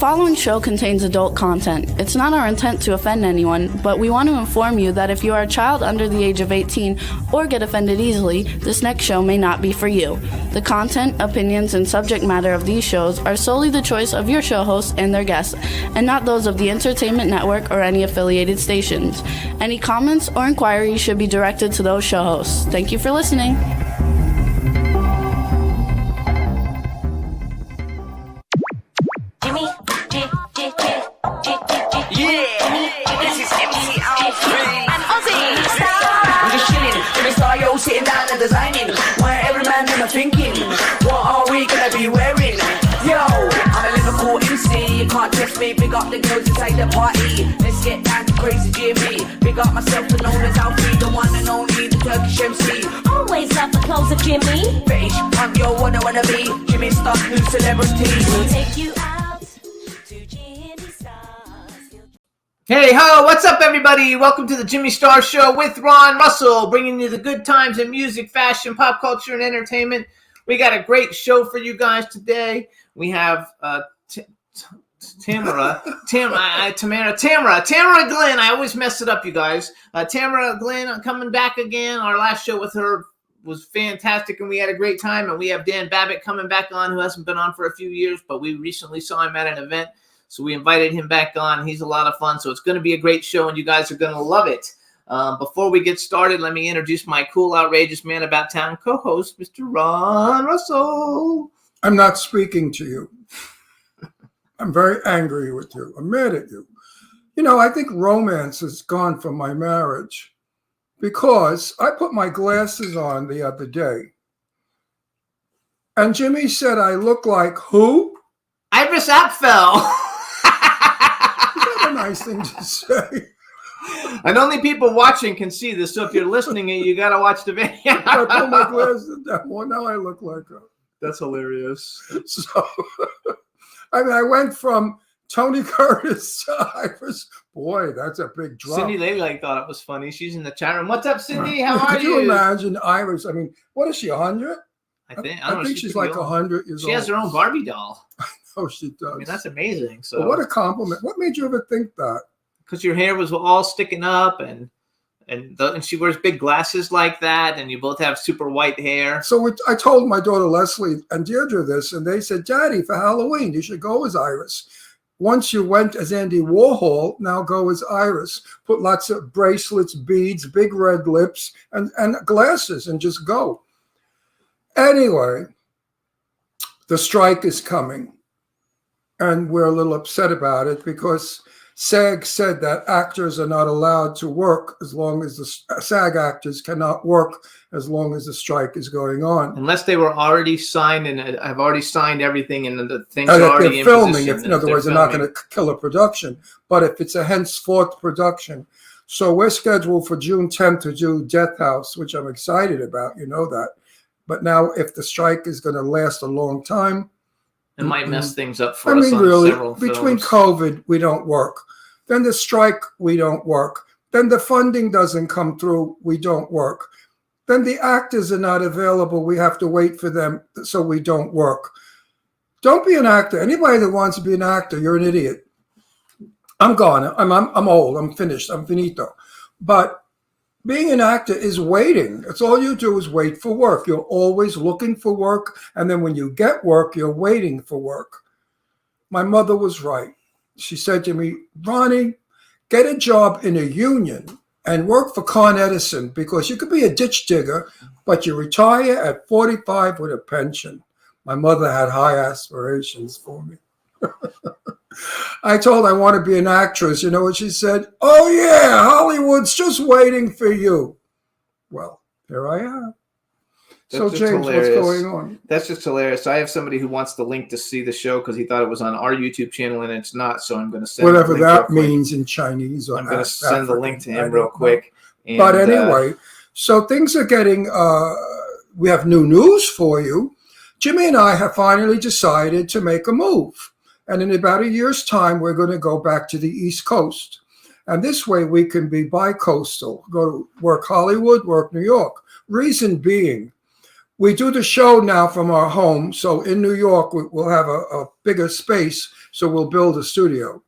following show contains adult content. It's not our intent to offend anyone, but we want to inform you that if you are a child under the age of 18 or get offended easily, this next show may not be for you. The content, opinions, and subject matter of these shows are solely the choice of your show hosts and their guests, and not those of the Entertainment Network or any affiliated stations. Any comments or inquiries should be directed to those show hosts. Thank you for listening. Sitting down and designing, why every man in my thinking, what are we gonna be wearing? Yo, I'm a Liverpool MC, you can't test me, big up the girls inside the party, let's get down to crazy Jimmy, big up myself and known as Alfie, the one and only, the Turkish MC. Always love the clothes of Jimmy. British punk, yo, wanna be, Jimmy Star, new celebrity. We'll take you out to Jimmy Star. Hey ho, what's up everybody? Welcome to the Jimmy Star Show with Ron Russell, bringing you the good times in music, fashion, pop culture, and entertainment. We got a great show for you guys today. We have Tamara Glynn. I always mess it up, you guys. Tamara Glynn coming back again. Our last show with her was fantastic, and we had a great time. And we have Dan Babic coming back on, who hasn't been on for a few years, but we recently saw him at an event. So we invited him back on. He's a lot of fun. So it's going to be a great show, and you guys are going to love it. Before we get started, let me introduce my cool, outrageous man about town co-host, Mr. Ron Russell. I'm not speaking to you. I'm very angry with you. I'm mad at you. You know, I think romance is gone from my marriage because I put my glasses on the other day, and Jimmy said I look like who? Iris Apfel. A nice thing to say. And only people watching can see this, so if you're listening, you got to watch the video. I put my glasses down. Well, now I look like her. That's hilarious. So, I mean, I went from Tony Curtis to Iris. Boy, that's a big drop. Cindy Laley thought it was funny. She's in the chat room. What's up, Cindy? How are you? Could you imagine Iris? I mean, what is she, 100? I think she's like 100 years old. She has her own Barbie doll. Oh, she does. I mean, that's amazing. So, well, what a compliment. What made you ever think that? Because your hair was all sticking up, and she wears big glasses like that, and you both have super white hair. So I told my daughter Leslie and Deirdre this, and they said, Daddy, for Halloween, you should go as Iris. Once you went as Andy Warhol, now go as Iris. Put lots of bracelets, beads, big red lips, and glasses, and just go. Anyway, the strike is coming. And we're a little upset about it because SAG said that actors are not allowed to work as long as the SAG actors cannot work as long as the strike is going on. Unless they were already signed and have already signed everything and the things are already in filming. position. In other words, they're not going to kill a production. But if it's a henceforth production. So we're scheduled for June 10th to do Death House, which I'm excited about. You know that. But now if the strike is going to last a long time, it might mess things up for us on really, several between films. COVID, we don't work. Then the strike, we don't work. Then the funding doesn't come through, we don't work. Then the actors are not available, we have to wait for them, so we don't work. Don't be an actor. Anybody that wants to be an actor, you're an idiot. I'm gone. I'm old. I'm finished. I'm finito. But being an actor is waiting. It's all you do is wait for work. You're always looking for work. And then when you get work, you're waiting for work. My mother was right. She said to me, Ronnie, get a job in a union and work for Con Edison because you could be a ditch digger, but you retire at 45 with a pension. My mother had high aspirations for me. I told her I want to be an actress. You know what she said? Oh, yeah, Hollywood's just waiting for you. Well, here I am. So, James, hilarious. What's going on? That's just hilarious. I have somebody who wants the link to see the show because he thought it was on our YouTube channel, and it's not. So I'm going to send whatever that means in Chinese. Or I'm going to send the link to him real quick. And, but anyway, so things are getting, we have new news for you. Jimmy and I have finally decided to make a move. And in about a year's time, we're going to go back to the East Coast. And this way we can be bi-coastal, go to work Hollywood, work New York. Reason being, we do the show now from our home. So in New York, we'll have a bigger space So we'll build a studio.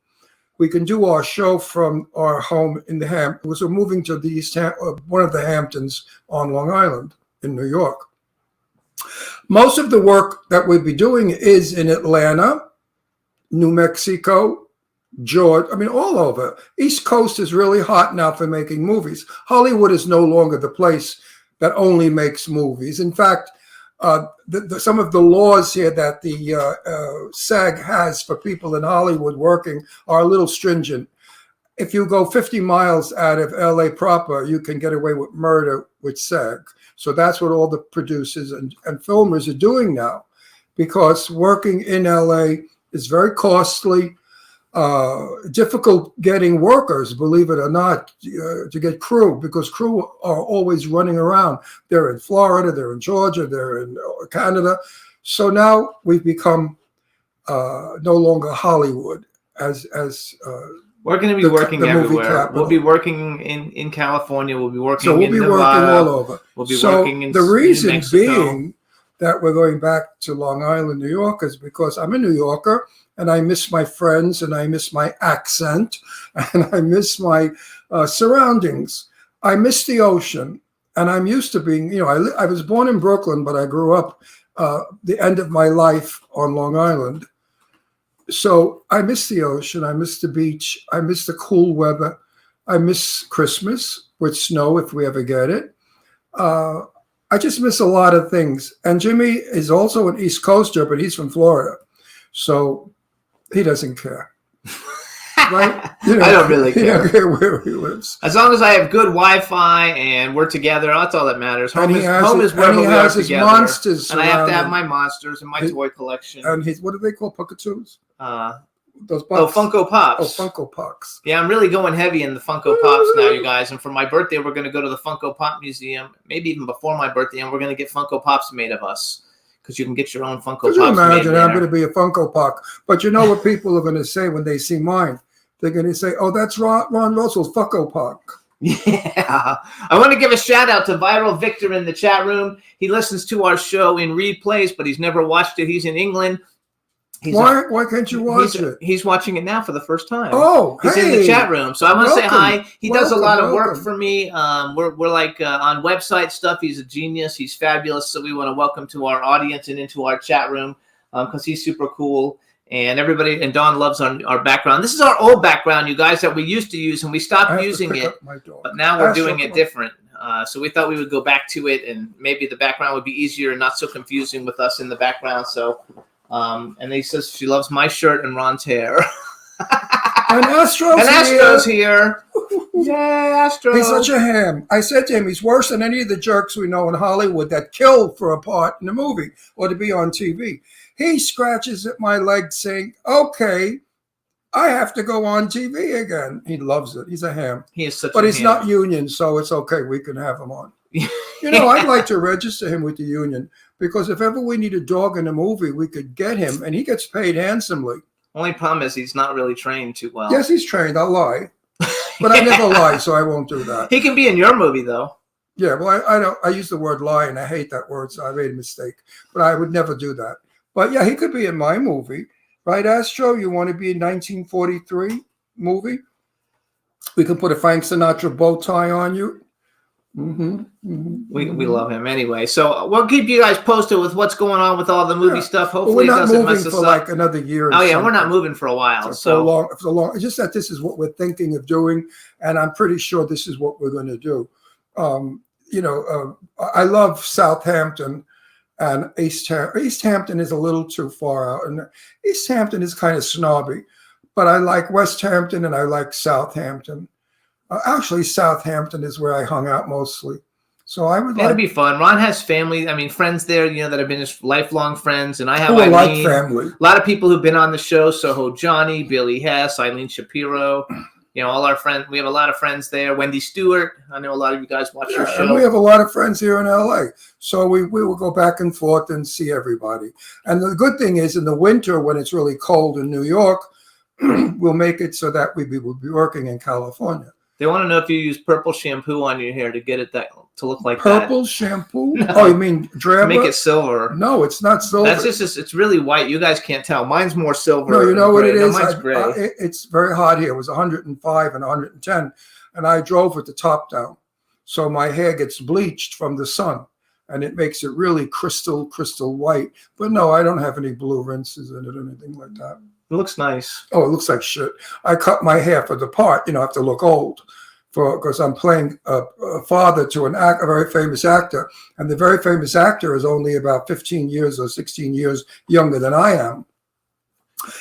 We can do our show from our home in the Hamptons. We're moving to the one of the Hamptons on Long Island in New York. Most of the work that we'll be doing is in Atlanta, New Mexico, Georgia, I mean, all over. East Coast is really hot now for making movies. Hollywood is no longer the place that only makes movies. In fact, some of the laws here that the SAG has for people in Hollywood working are a little stringent. If you go 50 miles out of LA proper, you can get away with murder with SAG. So that's what all the producers and filmers are doing now, because working in LA is very costly. Difficult getting workers, believe it or not, to get crew, because crew are always running around. They're in Florida, they're in Georgia, they're in Canada. So now we've become no longer Hollywood as we're going to be working everywhere. We'll be working in California. We'll be working in Nevada. Working all over. We'll be working in the reason in Mexico. Being that we're going back to Long Island, New York, is because I'm a New Yorker. And I miss my friends, and I miss my accent, and I miss my surroundings. I miss the ocean, and I'm used to being, I was born in Brooklyn, but I grew up the end of my life on Long Island. So I miss the ocean. I miss the beach. I miss the cool weather. I miss Christmas with snow if we ever get it. I just miss a lot of things. And Jimmy is also an East Coaster, but he's from Florida. So he doesn't care, right? I don't really care. He don't care where he lives. As long as I have good Wi-Fi and we're together, that's all that matters. Home is where we are together. Monsters and I have to have my monsters and my toy collection. And what do they call Pukatoos? Those Bucks. Oh, Funko Pops. Oh, Funko Pops. Yeah, I'm really going heavy in the Funko Pops now, you guys. And for my birthday, we're going to go to the Funko Pop Museum, maybe even before my birthday, and we're going to get Funko Pops made of us. Because you can get your own Funko Pops. Could you imagine I'm going to be a Funko Pop? But you know what people are going to say when they see mine? They're going to say, "Oh, that's Ron Russell's Funko Pop." Yeah. I want to give a shout out to Viral Victor in the chat room. He listens to our show in replays, but he's never watched it. He's in England. Why can't you watch it? He's watching it now for the first time. Oh, he's in the chat room. So I want to say hi. He does a lot of work welcome. for me. We're like on website stuff. He's a genius. He's fabulous. So we want to welcome to our audience and into our chat room because he's super cool. And everybody, and Dawn loves our background. This is our old background, you guys, that we used to use, and we stopped using it. But now we're doing it different. So we thought we would go back to it, and maybe the background would be easier and not so confusing with us in the background. So. And he says she loves my shirt and Ron's hair. And Astro's here. Yay, Astro. He's such a ham. I said to him, he's worse than any of the jerks we know in Hollywood that kill for a part in a movie or to be on TV. He scratches at my leg saying, "Okay, I have to go on TV again." He loves it. He's a ham. He is such but a he's ham. not union, so it's okay. We can have him on. I'd like to register him with the union, because if ever we need a dog in a movie, we could get him, and he gets paid handsomely. Only problem is he's not really trained too well. Yes, he's trained. I'll lie. But I never lie, so I won't do that. He can be in your movie, though. Yeah, well, I don't. I use the word lie, and I hate that word, so I made a mistake. But I would never do that. But yeah, he could be in my movie. Right, Astro? You want to be in 1943 movie? We can put a Frank Sinatra bow tie on you. We love him anyway. So we'll keep you guys posted with what's going on with all the movie stuff. Hopefully, we're not it doesn't mess moving us for up. like another year. Oh yeah, we're not moving for a while. So long. It's just that this is what we're thinking of doing, and I'm pretty sure this is what we're going to do. I love Southampton and East Hampton. East Hampton is a little too far out, and East Hampton is kind of snobby. But I like West Hampton and I like Southampton. Actually, Southampton is where I hung out mostly. So I would It'll be fun. Ron has family, friends there, that have been his lifelong friends. And I have Eileen, like family. A lot of people who've been on the show. Soho Johnny, Billy Hess, Eileen Shapiro. All our friends. We have a lot of friends there. Wendy Stewart. I know a lot of you guys watch your show. And we have a lot of friends here in LA. So we will go back and forth and see everybody. And the good thing is in the winter when it's really cold in New York, we'll make it so that we will be working in California. They want to know if you use purple shampoo on your hair to get it to look like Purple shampoo? No. Oh, you mean that. drabber? Make it silver. No, it's not silver. That's just it's really white. You guys can't tell. Mine's more silver. No, you know what gray. it No, is? mine's gray. It's very hot here. It was 105 and 110, and I drove with the top down. So my hair gets bleached from the sun, and it makes it really crystal white. But no, I don't have any blue rinses in it or anything like that. It looks nice. Oh, it looks like shit. I cut my hair for the part. I have to look old because I'm playing a father to a very famous actor, and the very famous actor is only about 15 years or 16 years younger than I am.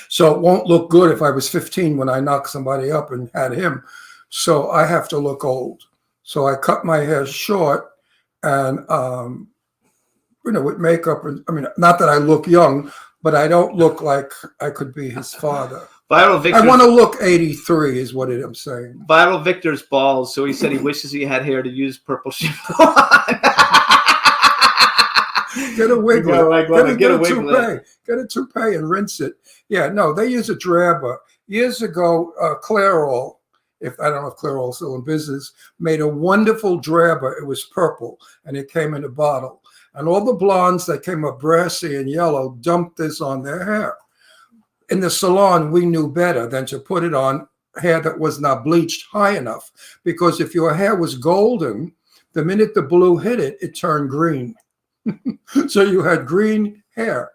So it won't look good if I was 15 when I knocked somebody up and had him. So I have to look old. So I cut my hair short and, with makeup. Not that I look young, but I don't look like I could be his father. Viral Victor. I want to look 83 is what I'm saying. Viral Victor's bald, so he said he wishes he had hair to use purple shampoo. Get a wig. Get a wig. Get a toupee and rinse it. Yeah, no, they use a drabber. Years ago, Clairol, I don't know if Clairol's still in business, made a wonderful drabber. It was purple, and it came in a bottle. And all the blondes that came up brassy and yellow dumped this on their hair. In the salon, we knew better than to put it on hair that was not bleached high enough, because if your hair was golden, the minute the blue hit it, it turned green. So you had green hair.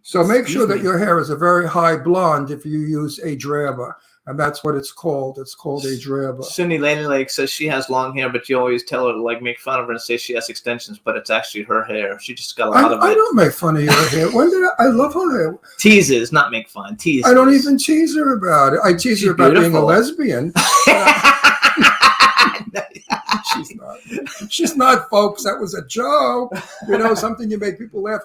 So make sure that your hair is a very high blonde if you use a drabber. And that's what it's called. It's called a drabber. Cindy Lady Lake says she has long hair, but you always tell her to make fun of her and say she has extensions, but it's actually her hair. She just got a lot of it. I don't make fun of your hair. When did I love her hair. Teases, not make fun. Teases. I don't even tease her about it. I tease her about being a lesbian. She's not, folks. That was a joke. Something you make people laugh.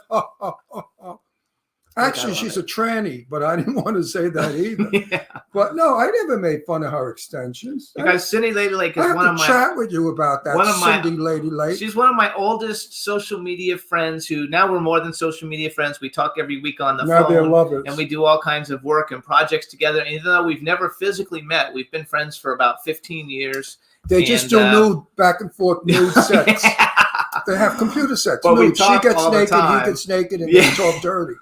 Actually, she's a tranny, but I didn't want to say that either. Yeah. But no, I never made fun of her extensions. Because Cindy Lady Lake is one of my. Chat with you about that. Cindy Lady Lake. She's one of my oldest social media friends. Who now we're more than social media friends. We talk every week on the phone. Now they're lovers, and we do all kinds of work and projects together. And even though we've never physically met, we've been friends for about 15 years. They just do nude back and forth nude sex. Yeah. They have computer sex. But nude. She gets naked, he gets naked, and they talk dirty.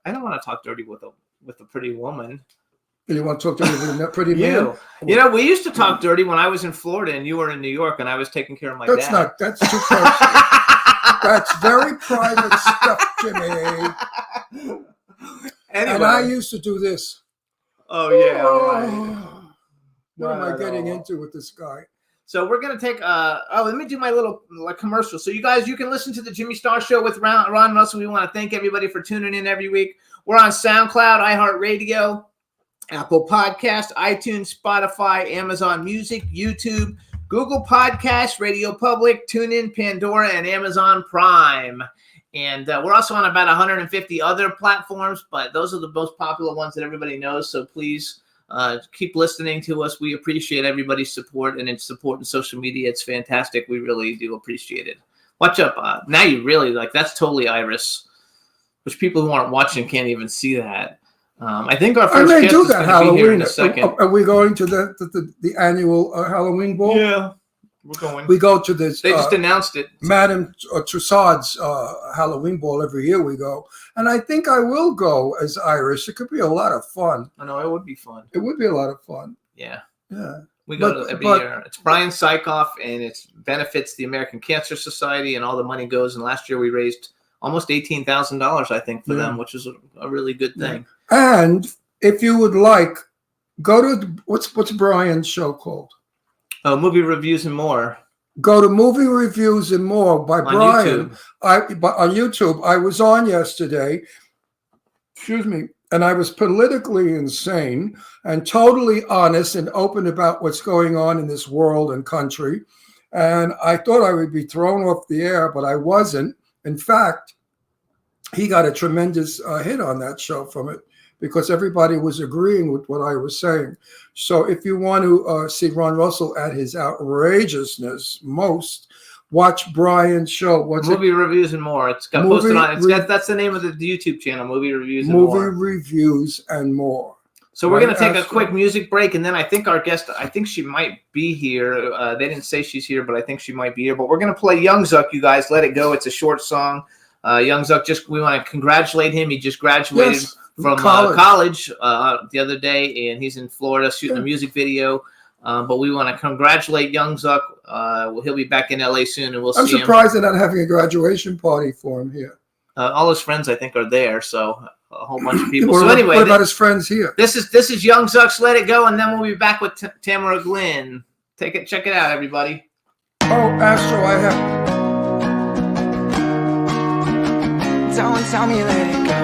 I don't want to talk dirty with a pretty woman. You want to talk dirty with a pretty man? We used to talk dirty when I was in Florida and you were in New York and I was taking care of my dad. That's too personal. That's very private stuff, Jimmy. Anyway. And I used to do this. Oh, yeah. Right. What am I getting into with this guy? So we're going to take let me do my little commercial. So you guys, you can listen to the Jimmy Star Show with Ron Russell. We want to thank everybody for tuning in every week. We're on SoundCloud, iHeartRadio, Apple Podcast, iTunes, Spotify, Amazon Music, YouTube, Google Podcasts, Radio Public, TuneIn, Pandora, and Amazon Prime. And we're also on about 150 other platforms, but those are the most popular ones that everybody knows. So please keep listening to us. We appreciate everybody's support and its support in social media. It's fantastic. We really do appreciate it. Watch up. Now you really that's totally Iris, which people who aren't watching can't even see that. I think our first guest is going to be here in a second. Are we going to the annual Halloween ball? Yeah, we're going. We go to this. They just announced it. Madame Tussauds Halloween ball every year we go. And I think I will go as Irish. It could be a lot of fun. I know, it would be fun. It would be a lot of fun. Yeah. Yeah. We go to every year. It's Brian Sykoff, and it benefits the American Cancer Society, and all the money goes. And last year we raised almost $18,000, I think, for them, which is a really good thing. And if you would like, go to what's Brian's show called? Oh, Movie Reviews and More. Go to Movie Reviews and More by Brian. On YouTube. I was on yesterday. Excuse me. And I was politically insane and totally honest and open about what's going on in this world and country. And I thought I would be thrown off the air, but I wasn't. In fact, he got a tremendous hit on that show from it because everybody was agreeing with what I was saying. So if you want to see Ron Russell at his outrageousness most, watch Brian's show. Movie Reviews and More. It's got posted on. That's the name of the YouTube channel, Movie Reviews and More. Movie Reviews and More. So we're Right, going to take a Astro? quick music break, and then I think our guest, I think she might be here. They didn't say she's here, but I think she might be here. But we're going to play Young Zuck, you guys. Let It Go. It's a short song. Young Zuck, we want to congratulate him. He just graduated from college the other day, and he's in Florida shooting a music video. But we want to congratulate Young Zuck. He'll be back in LA soon, and we'll see him. I'm surprised they're not having a graduation party for him here. All his friends, I think, are there, so a whole bunch of people. So What anyway, about his friends here? This is Young Zuck's "Let It Go," and then we'll be back with Tamara Glynn. Check it out, everybody. Oh, Astro, I have. Don't tell me let it go.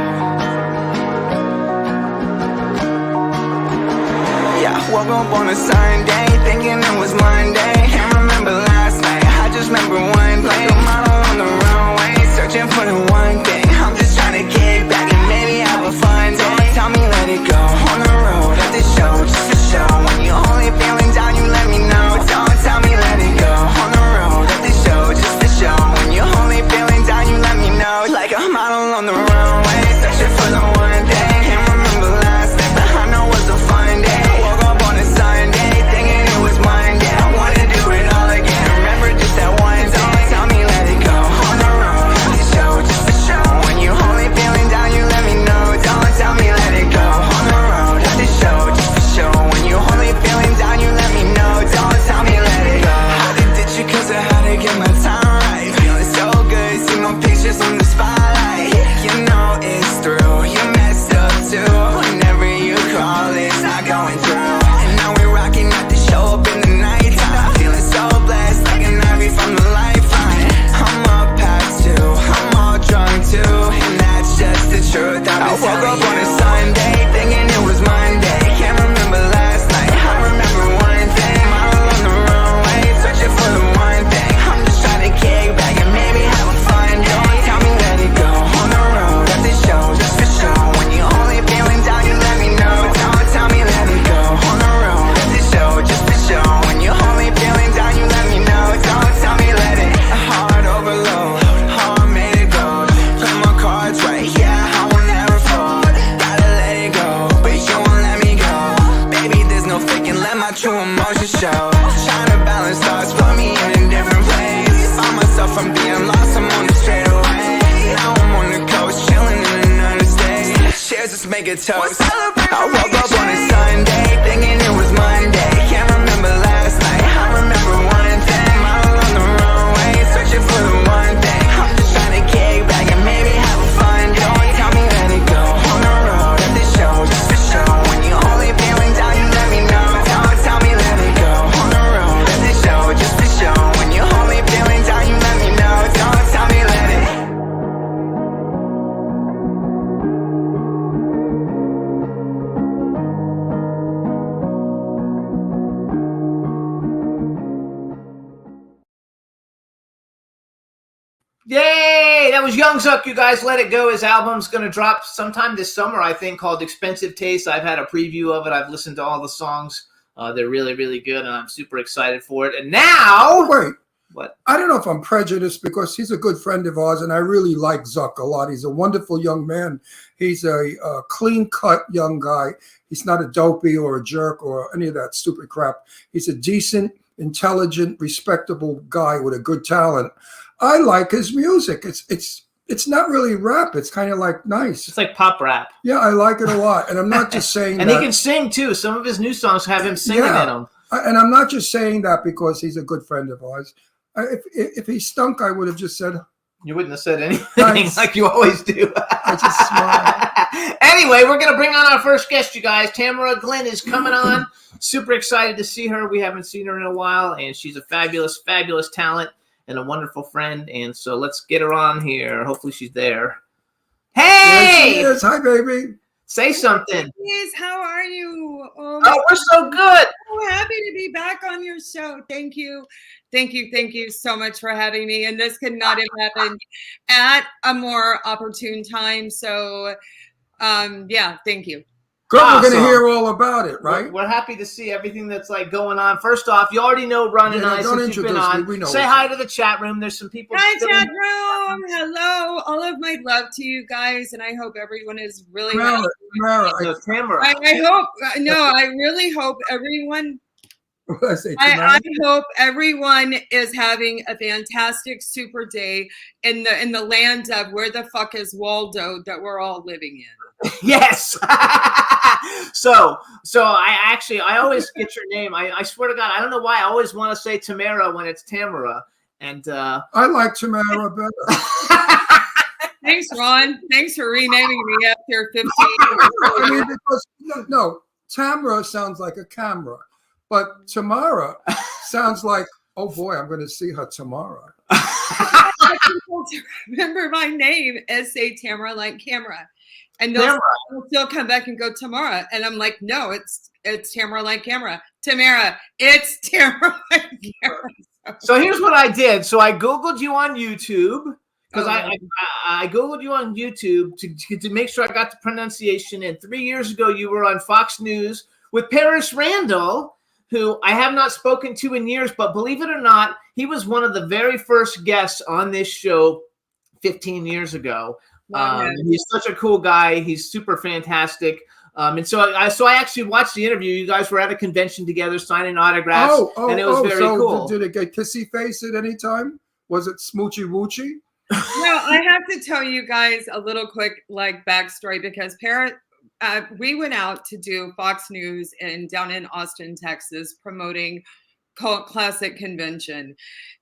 Yeah, woke up on a Sunday, thinking it was Monday. Can't remember last night, I just remember one play. A model on the runway, searching for the one thing. I'm just trying to kick back and maybe have a fun day. Don't tell me let it go. On the road, at the show, just for show. When you're only feeling down, you let me know. Don't tell me let it go. On the road, at the show, just for show. When you're only feeling down, you let me know. Like a model on the runway, searching for the one thing. Can't remember last night, but I know it was a fun day. Woke up on a Sunday, thinking it was Monday. I wanna do it all again. Remember just that one day. Don't tell me let it go. On the road, at the show, just for show. When you're only feeling down, you let me know. Don't tell me let it go. On the road, at the show, just for show. When you're only feeling down, you let me know. Don't tell me let it go. I did ditch you 'cause I had to get my time right. Feeling so good, see my pictures on the spotlight. You know it's through, you messed up too. Whenever you call, it's not going through. And now we're rocking at the show up in the nighttime. Feeling so blessed, like an ivy from the lifeline. I'm up past two, I'm all drunk too. And that's just the truth. I woke up on a Sunday, thinking it was Monday. Can't remember last night, I remember one thing. Model on the runway, searching for the one thing. I'm just trying to kick back and maybe have a fun day. Don't tell me let it go. On the road, at the show, just for show. When you're only feeling down, you let me know. Don't tell me let it go. On the road, at the show, just for show. When you're only feeling down, you let me know. Don't tell me let it. Heart overload, heart made it go. Play my cards right, yeah, I will never fold. Gotta let it go, but you won't let me go. Baby, there's no faking, let my true emotions show. Trying to balance thoughts, put me in a different place. Find myself from being lost, I'm on the straightaway. Now I'm on the coast, chilling in another state. Cheers, let's make a toast. I woke up on a Sunday, thinking it was Monday. Can't remember last night, I remember one thing. Model on the runway, searching for the one thing. I'm just trying to kick back and maybe have a fun day. Don't tell me let it go. On the road, at the show, just for show. When you're only feeling down, you let me know. Don't tell me let it go. On the road, at the show, just for show. When you're only feeling down, you let me know. Don't tell me let it. Yay! That was Young Zuck, you guys. Let It Go. His album's going to drop sometime this summer, I think, called Expensive Taste. I've had a preview of it. I've listened to all the songs. They're really, really good, and I'm super excited for it. And now... Wait. What? I don't know if I'm prejudiced because he's a good friend of ours, and I really like Zuck a lot. He's a wonderful young man. He's a clean-cut young guy. He's not a dopey or a jerk or any of that stupid crap. He's a decent, intelligent, respectable guy with a good talent. I like his music. It's not really rap. It's kind of like nice. It's like pop rap. Yeah, I like it a lot. And I'm not just saying and that. he can sing, too. Some of his new songs have him singing in them. And I'm not just saying that because he's a good friend of ours. If he stunk, I would have just said... You wouldn't have said anything nice. like you always do. I just smile. Anyway, we're going to bring on our first guest, you guys. Tamara Glynn is coming on. Super excited to see her. We haven't seen her in a while, and she's a fabulous, fabulous talent and a wonderful friend. And so let's get her on here. Hopefully she's there. Hey! Yes, hi, baby. Say something. Yes, how are you? Oh, we're so good. So happy to be back on your show. Thank you. Thank you so much for having me. And this could not have happened at a more opportune time. So, yeah, thank you. Good, we're going to Awesome. hear all about it, right? We're happy to see everything that's like going on. First off, you already know Ron and Yeah, I don't since you've been introduce me. on. We know Say each hi other. to the chat room. There's some people. Hi, still chat room. Hello. All of my love to you guys, and I hope everyone is really happy. Tamara, No, Tamara. I hope. No, I really hope everyone. I hope everyone is having a fantastic super day in the land of where the fuck is Waldo that we're all living in. Yes. So I always get your name. I swear to God, I don't know why I always want to say Tamara when it's Tamara. And I like Tamara better. Thanks, Ron. Thanks for renaming me after 15 I mean, because no, Tamara sounds like a camera, but Tamara sounds like, oh boy, I'm going to see her tomorrow. People to remember my name as say Tamara like camera. And they'll still come back and go Tamara. And I'm like, no, it's Tamara like camera. Tamara, it's Tamara like camera. So here's what I did. So I Googled you on YouTube. Because I Googled you on YouTube to make sure I got the pronunciation. And 3 years ago, you were on Fox News with Paris Randall, who I have not spoken to in years. But believe it or not, he was one of the very first guests on this show 15 years ago. He's such a cool guy. He's super fantastic. And so I actually watched the interview. You guys were at a convention together signing autographs. And it was very cool. Did it get kissy face at any time? Was it smoochy woochy? Well, I have to tell you guys a little quick backstory because we went out to do Fox News down in Austin, Texas, promoting Cult Classic Convention.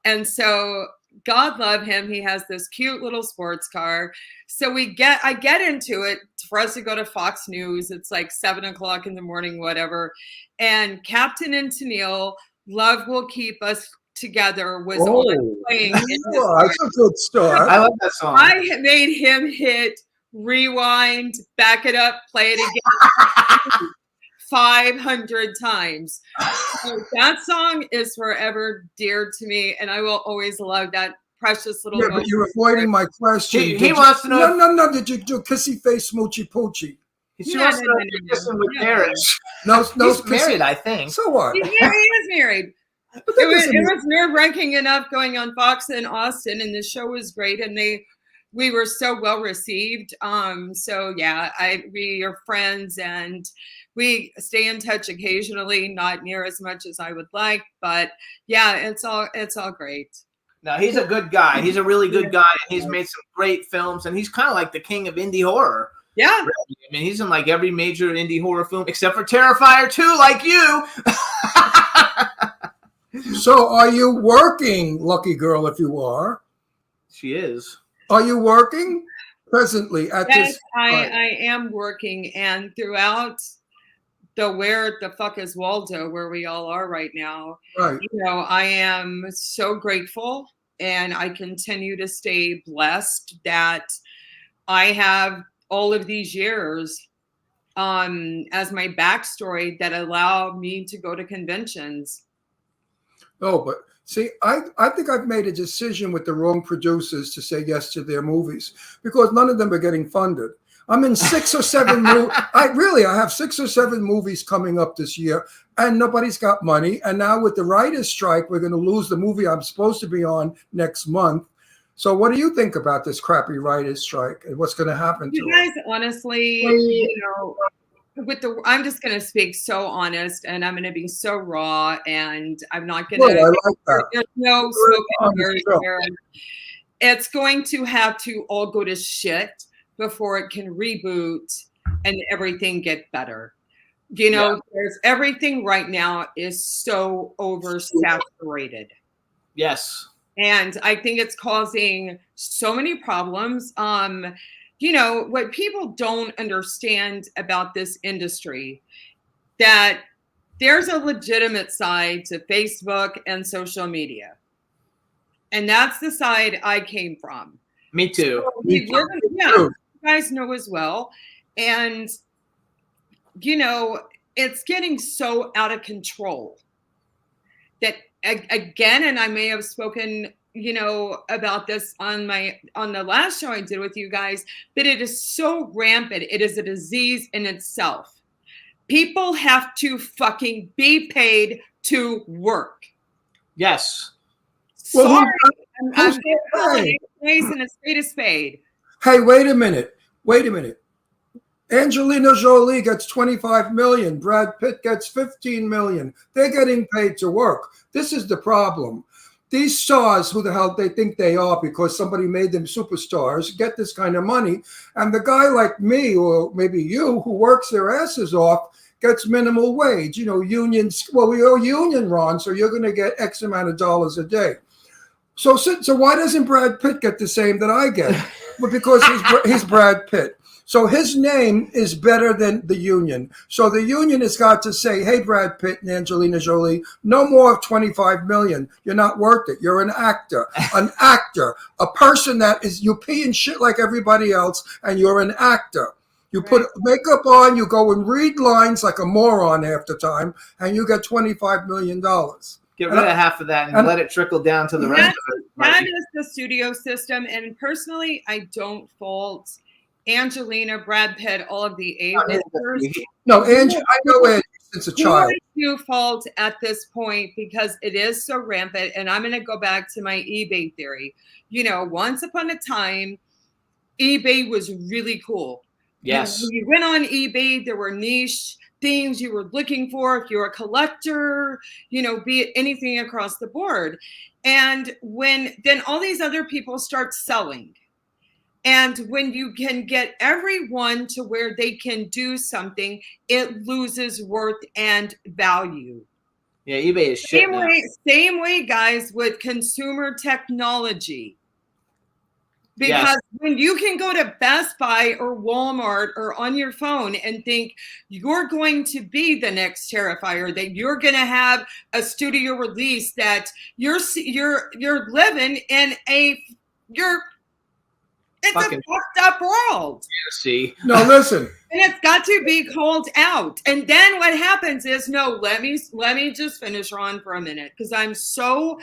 And so God love him. He has this cute little sports car. So I get into it for us to go to Fox News. It's like 7 o'clock in the morning, whatever. And Captain and Tennille, Love Will Keep Us Together was on playing. That's a good start. I love that song. I made him hit rewind, back it up, play it again 500 times. So that song is forever dear to me, and I will always love that precious little moment. But you're avoiding my question. He wants to know. No. Did you do kissy face, smoochy poochie? She wants to know if you're kissing with Paris. No, He's married, I think. So what? He is married. It was nerve-wracking enough going on Fox in Austin, and the show was great, and we were so well received. So yeah, we are friends, and we stay in touch occasionally, not near as much as I would like, but yeah, it's all great. No, he's a good guy. He's a really good guy, and he's made some great films, and he's kind of like the king of indie horror. Yeah. Really. I mean, he's in like every major indie horror film except for Terrifier 2, like you. So are you working, lucky girl, if you are? She is. Are you working presently at this? I am working, and throughout the where the fuck is Waldo, where we all are right now, Right. I am so grateful, and I continue to stay blessed that I have all of these years as my backstory that allow me to go to conventions. Oh, but see, I think I've made a decision with the wrong producers to say yes to their movies because none of them are getting funded. I'm in 6 or 7 I have 6 or 7 movies coming up this year, and nobody's got money. And now with the writer's strike, we're going to lose the movie I'm supposed to be on next month. So what do you think about this crappy writer's strike and what's going to happen to you guys, honestly, I'm just going to speak so honest, and I'm going to be so raw, and I'm not going to. I like that. There's no smoke and mirrors. It's going to have to all go to shit before it can reboot and everything get better. There's everything right now is so oversaturated. Yes. And I think it's causing so many problems. What people don't understand about this industry, that there's a legitimate side to Facebook and social media. And that's the side I came from. Me too. You guys know as well. And, it's getting so out of control that, again, and I may have spoken about this on the last show I did with you guys, but it is so rampant. It is a disease in itself. People have to fucking be paid to work. Yes. Well, Sorry, who's I'm getting paid? and a spade is spade. Hey, wait a minute. Angelina Jolie gets 25 million. Brad Pitt gets 15 million. They're getting paid to work. This is the problem. These stars, who the hell they think they are because somebody made them superstars, get this kind of money. And the guy like me, or maybe you, who works their asses off, gets minimal wage. You know, unions, well, we owe union, Ron, so you're going to get X amount of dollars a day. So why doesn't Brad Pitt get the same that I get? Well, because he's Brad Pitt. So his name is better than the union. So the union has got to say, hey, Brad Pitt and Angelina Jolie, no more of 25 million. You're not worth it. You're an actor, a person that is, you pee and shit like everybody else, and you're an actor. You put makeup on, you go and read lines like a moron half the time, and you get $25 million. Get rid of half of that and let it trickle down to the rest of it. That is the studio system. And personally, I don't fault Angelina, Brad Pitt, all of the A-listers. No, Angie, I know Angie since a child. You fault at this point because it is so rampant. And I'm going to go back to my eBay theory. You know, once upon a time, eBay was really cool. Yes. You went on eBay, there were niche things you were looking for. If you're a collector, you know, be it anything across the board. And then all these other people start selling. And when you can get everyone to where they can do something, it loses worth and value. Yeah, eBay is shit now. Same way, guys, with consumer technology. Because when you can go to Best Buy or Walmart or on your phone and think you're going to be the next Terrifier, that you're going to have a studio release, that you're living in it's a fucked up world. See. No, listen. And it's got to be called out. And then what happens is, let me just finish, Ron, for a minute, because I'm so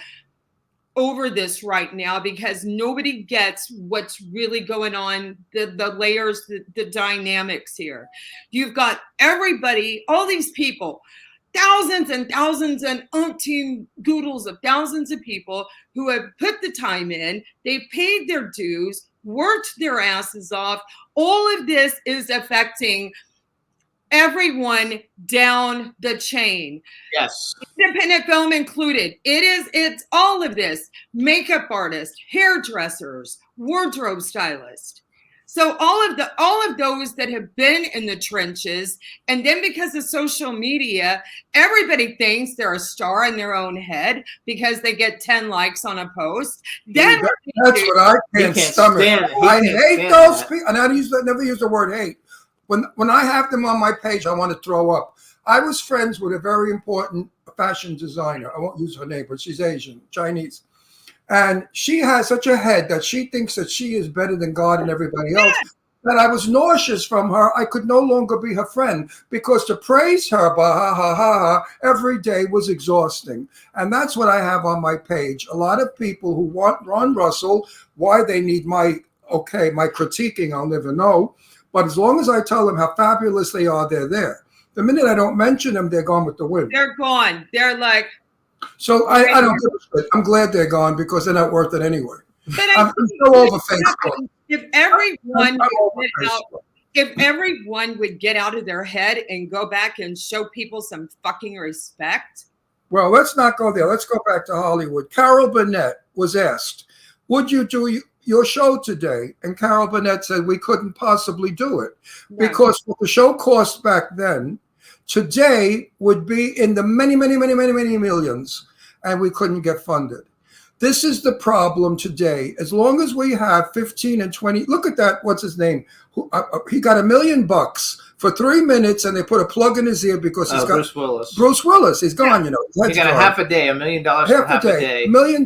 over this right now because nobody gets what's really going on, the layers, the dynamics here. You've got everybody, all these people, thousands and thousands and umpteen goodles of thousands of people who have put the time in, they paid their dues, worked their asses off. All of this is affecting everyone down the chain. Yes. Independent film included. It's all of this. Makeup artists, hairdressers, wardrobe stylists. So all of those that have been in the trenches, and then because of social media, everybody thinks they're a star in their own head because they get 10 likes on a post. Then that's what I can't stomach. I hate those people, and I never use the word hate. When I have them on my page, I want to throw up. I was friends with a very important fashion designer. I won't use her name, but she's Asian, Chinese. And she has such a head that she thinks that she is better than God and everybody else. That I was nauseous from her. I could no longer be her friend because to praise her, every day was exhausting. And that's what I have on my page. A lot of people who want Ron Russell, why they need my critiquing, I'll never know. But as long as I tell them how fabulous they are, they're there. The minute I don't mention them, they're gone with the wind. They're gone. They're like. So I don't give a shit. I'm glad they're gone because they're not worth it anyway. I'm so over Facebook. If everyone would get out of their head and go back and show people some fucking respect. Well, let's not go there. Let's go back to Hollywood. Carol Burnett was asked, would you do your show today? And Carol Burnett said we couldn't possibly do it because what the show cost back then, today would be in the many, many, many, many, many millions, and we couldn't get funded. This is the problem today. As long as we have 15 and 20, look at that, what's his name? He got $1 million for 3 minutes, and they put a plug in his ear because he's got Bruce Willis. Bruce Willis, he's gone, you know. He got a half a day, $1 million for half a day. $1 million.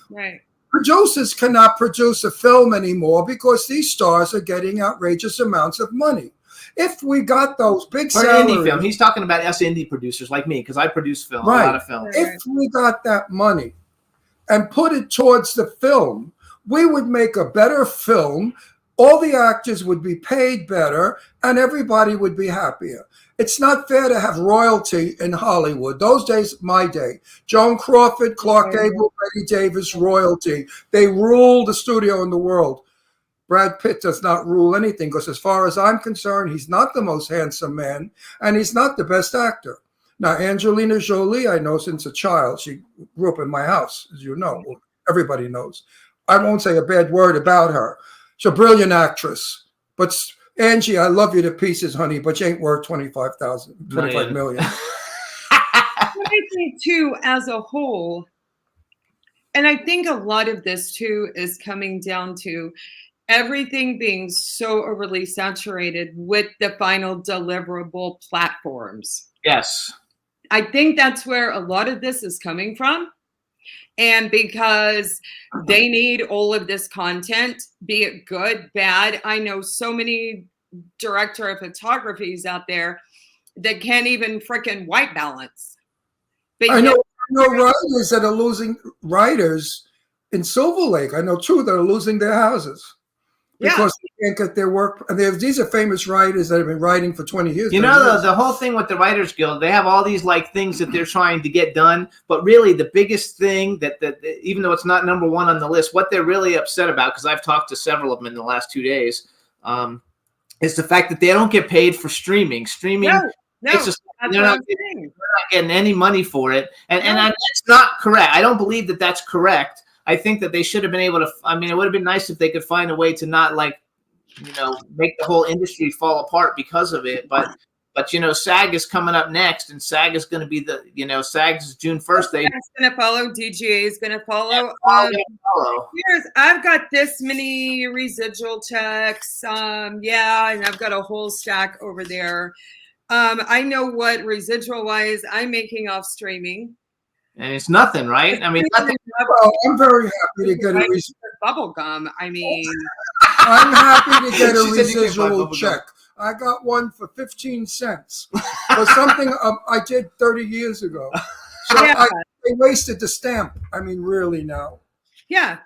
Right. Producers cannot produce a film anymore because these stars are getting outrageous amounts of money. If we got those big salaries, indie film. He's talking about us indie producers like me because I produce film, a lot of film. If we got that money and put it towards the film, we would make a better film. All the actors would be paid better, and everybody would be happier. It's not fair to have royalty in Hollywood. Those days, my day. Joan Crawford, Clark Gable, Betty Davis, royalty. They rule the studio in the world. Brad Pitt does not rule anything because as far as I'm concerned, he's not the most handsome man and he's not the best actor. Now, Angelina Jolie, I know since a child. She grew up in my house, as you know. Everybody knows. I won't say a bad word about her. She's a brilliant actress. But Angie, I love you to pieces, honey, but you ain't worth 25 million. I think too, as a whole, and I think a lot of this too is coming down to everything being so overly saturated with the final deliverable platforms. Yes. I think that's where a lot of this is coming from. And because they need all of this content, be it good, bad. I know so many director of photographies out there that can't even frickin' white balance. But I know writers that are losing writers in Silver Lake. I know two that are losing their houses because they can't get their work. And these are famous writers that have been writing for 20 years. You know, the whole thing with the Writers Guild, they have all these like things that they're trying to get done. But really, the biggest thing that even though it's not number one on the list, what they're really upset about, because I've talked to several of them in the last 2 days, is the fact that they don't get paid for streaming. They're not getting any money for it. And that's not correct. I don't believe that that's correct. I think that they should have been able to, I mean, it would have been nice if they could find a way to not like, you know, make the whole industry fall apart because of it. But you know, SAG is coming up next, and SAG is going to be the, you know, SAG's June 1st. They're going to follow. DGA is going to follow. Follow. I've got this many residual checks. And I've got a whole stack over there. I know what residual wise I'm making off streaming. And it's nothing, right? I mean, nothing. Well, I'm very happy to get a bubble gum. I mean, I'm happy to get a residual check. I got one for 15 cents for something I did 30 years ago. So they wasted the stamp. I mean, really now. Yeah.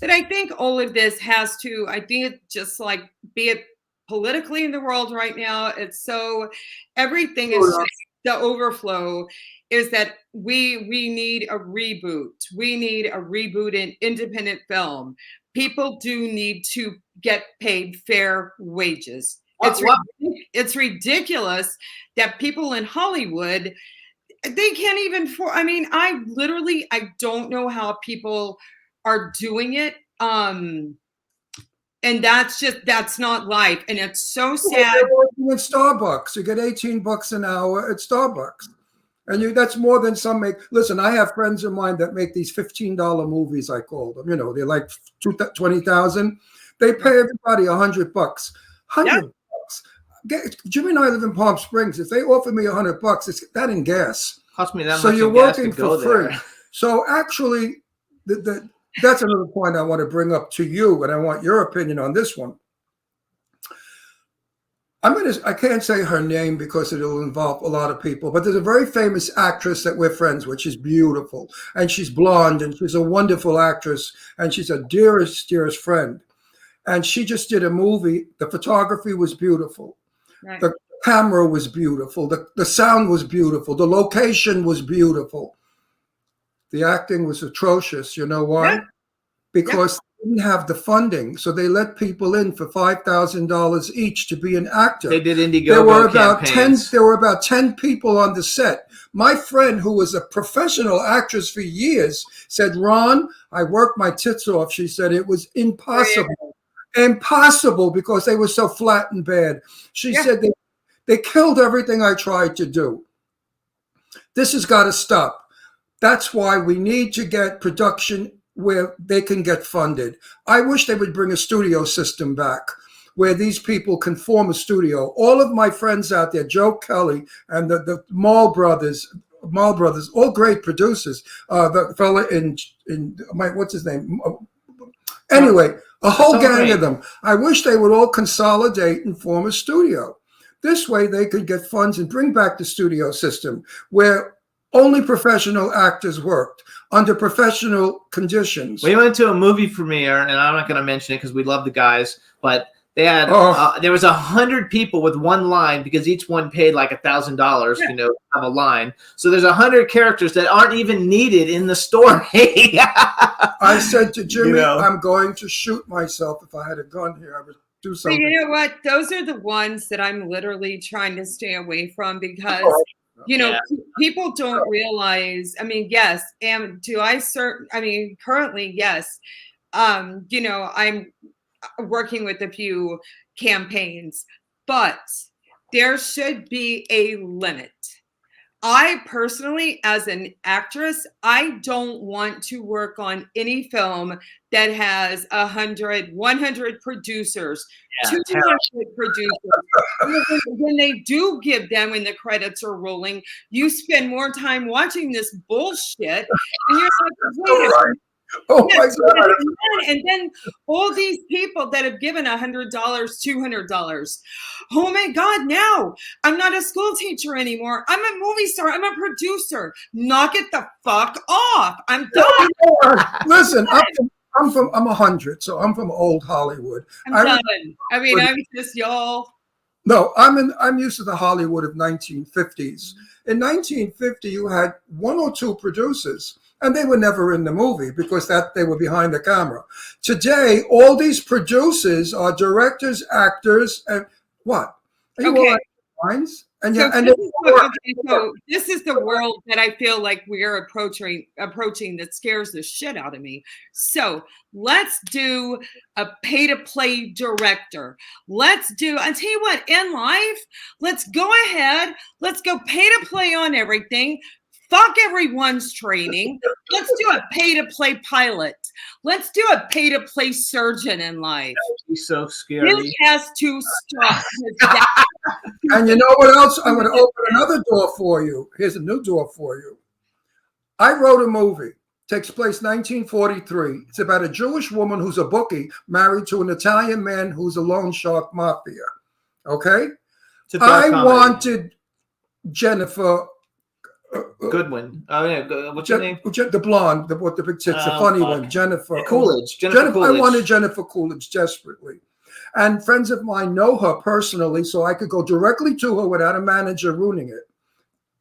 But I think all of this has to, I think it just like, be it politically in the world right now, it's so, everything is just, the overflow is that we need a reboot. We need a reboot in independent film. People do need to get paid fair wages. It's ridiculous that people in Hollywood, they can't even I don't know how people are doing it. And that's not life. And it's so sad. They're working at Starbucks. You get $18 an hour at Starbucks. And that's more than some make. Listen, I have friends of mine that make these $15 movies, I call them. You know, they're like $20,000. They pay everybody $100. $100. Jimmy and I live in Palm Springs. If they offer me $100, it's that in gas. Cost me that much. So you're working for free. So actually, that's another point I want to bring up to you, and I want your opinion on this one. I can't say her name because it'll involve a lot of people, but there's a very famous actress that we're friends with. She's beautiful, and she's blonde, and she's a wonderful actress, and she's a dearest friend. And she just did a movie. The photography was beautiful. Right. The camera was beautiful. The sound was beautiful. The location was beautiful. The acting was atrocious. You know why? Yeah. Because they didn't have the funding. So they let people in for $5,000 each to be an actor. They did Indiegogo There were about 10 people on the set. My friend, who was a professional actress for years, said, Ron, I worked my tits off. She said it was impossible. Impossible because they were so flat and bad. She said they killed everything I tried to do. This has got to stop. That's why we need to get production where they can get funded. I wish they would bring a studio system back where these people can form a studio. All of my friends out there, Joe Kelly and the Mall brothers, all great producers. The fella in what's his name? Anyway, a whole gang of them. I wish they would all consolidate and form a studio. This way they could get funds and bring back the studio system where only professional actors worked under professional conditions. We went to a movie premiere, and I'm not going to mention it because we love the guys, but They had there was 100 people with one line because each one paid like $1,000, you know, to have a line. So there's 100 characters that aren't even needed in the story. I said to Jimmy, You know? I'm going to shoot myself if I had a gun here. I would do But something. you know what? Those are the ones that I'm literally trying to stay away from because, you know, people don't realize. I mean, yes, and do I serve? I mean, currently, yes. You know, I'm working with a few campaigns, but there should be a limit. I personally, as an actress, I don't want to work on any film that has 100 producers, 200 producers. When they do give them, when the credits are rolling, you spend more time watching this bullshit, and you're like, wait a minute. Oh my God. And then all these people that have given $100, $200. Oh my God, now I'm not a school teacher anymore. I'm a movie star. I'm a producer. Knock it the fuck off. I'm done. Listen, I'm 100, so I'm from old Hollywood. I'm done. I mean, I'm just y'all. No, I'm used to the Hollywood of 1950s. In 1950, you had 1 or 2 producers, and they were never in the movie because they were behind the camera. Today, all these producers are directors, actors, and what? Are you all lines? And So, and so this is the world that I feel like we're approaching that scares the shit out of me. So let's do a pay-to-play director. I'll tell you what, in life, let's go ahead. Let's go pay-to-play on everything. Fuck everyone's training. Let's do a pay-to-play pilot. Let's do a pay-to-play surgeon in life. That would be so scary. This has to stop. And you know what else? I'm going to open another door for you. Here's a new door for you. I wrote a movie. Takes place 1943. It's about a Jewish woman who's a bookie married to an Italian man who's a loan shark mafia. Okay? I wanted Jennifer Goodwin. Oh yeah, what's your name? The blonde, with the big tits, the funny one, Jennifer Coolidge. Jennifer Coolidge. I wanted Jennifer Coolidge desperately, and friends of mine know her personally, so I could go directly to her without a manager ruining it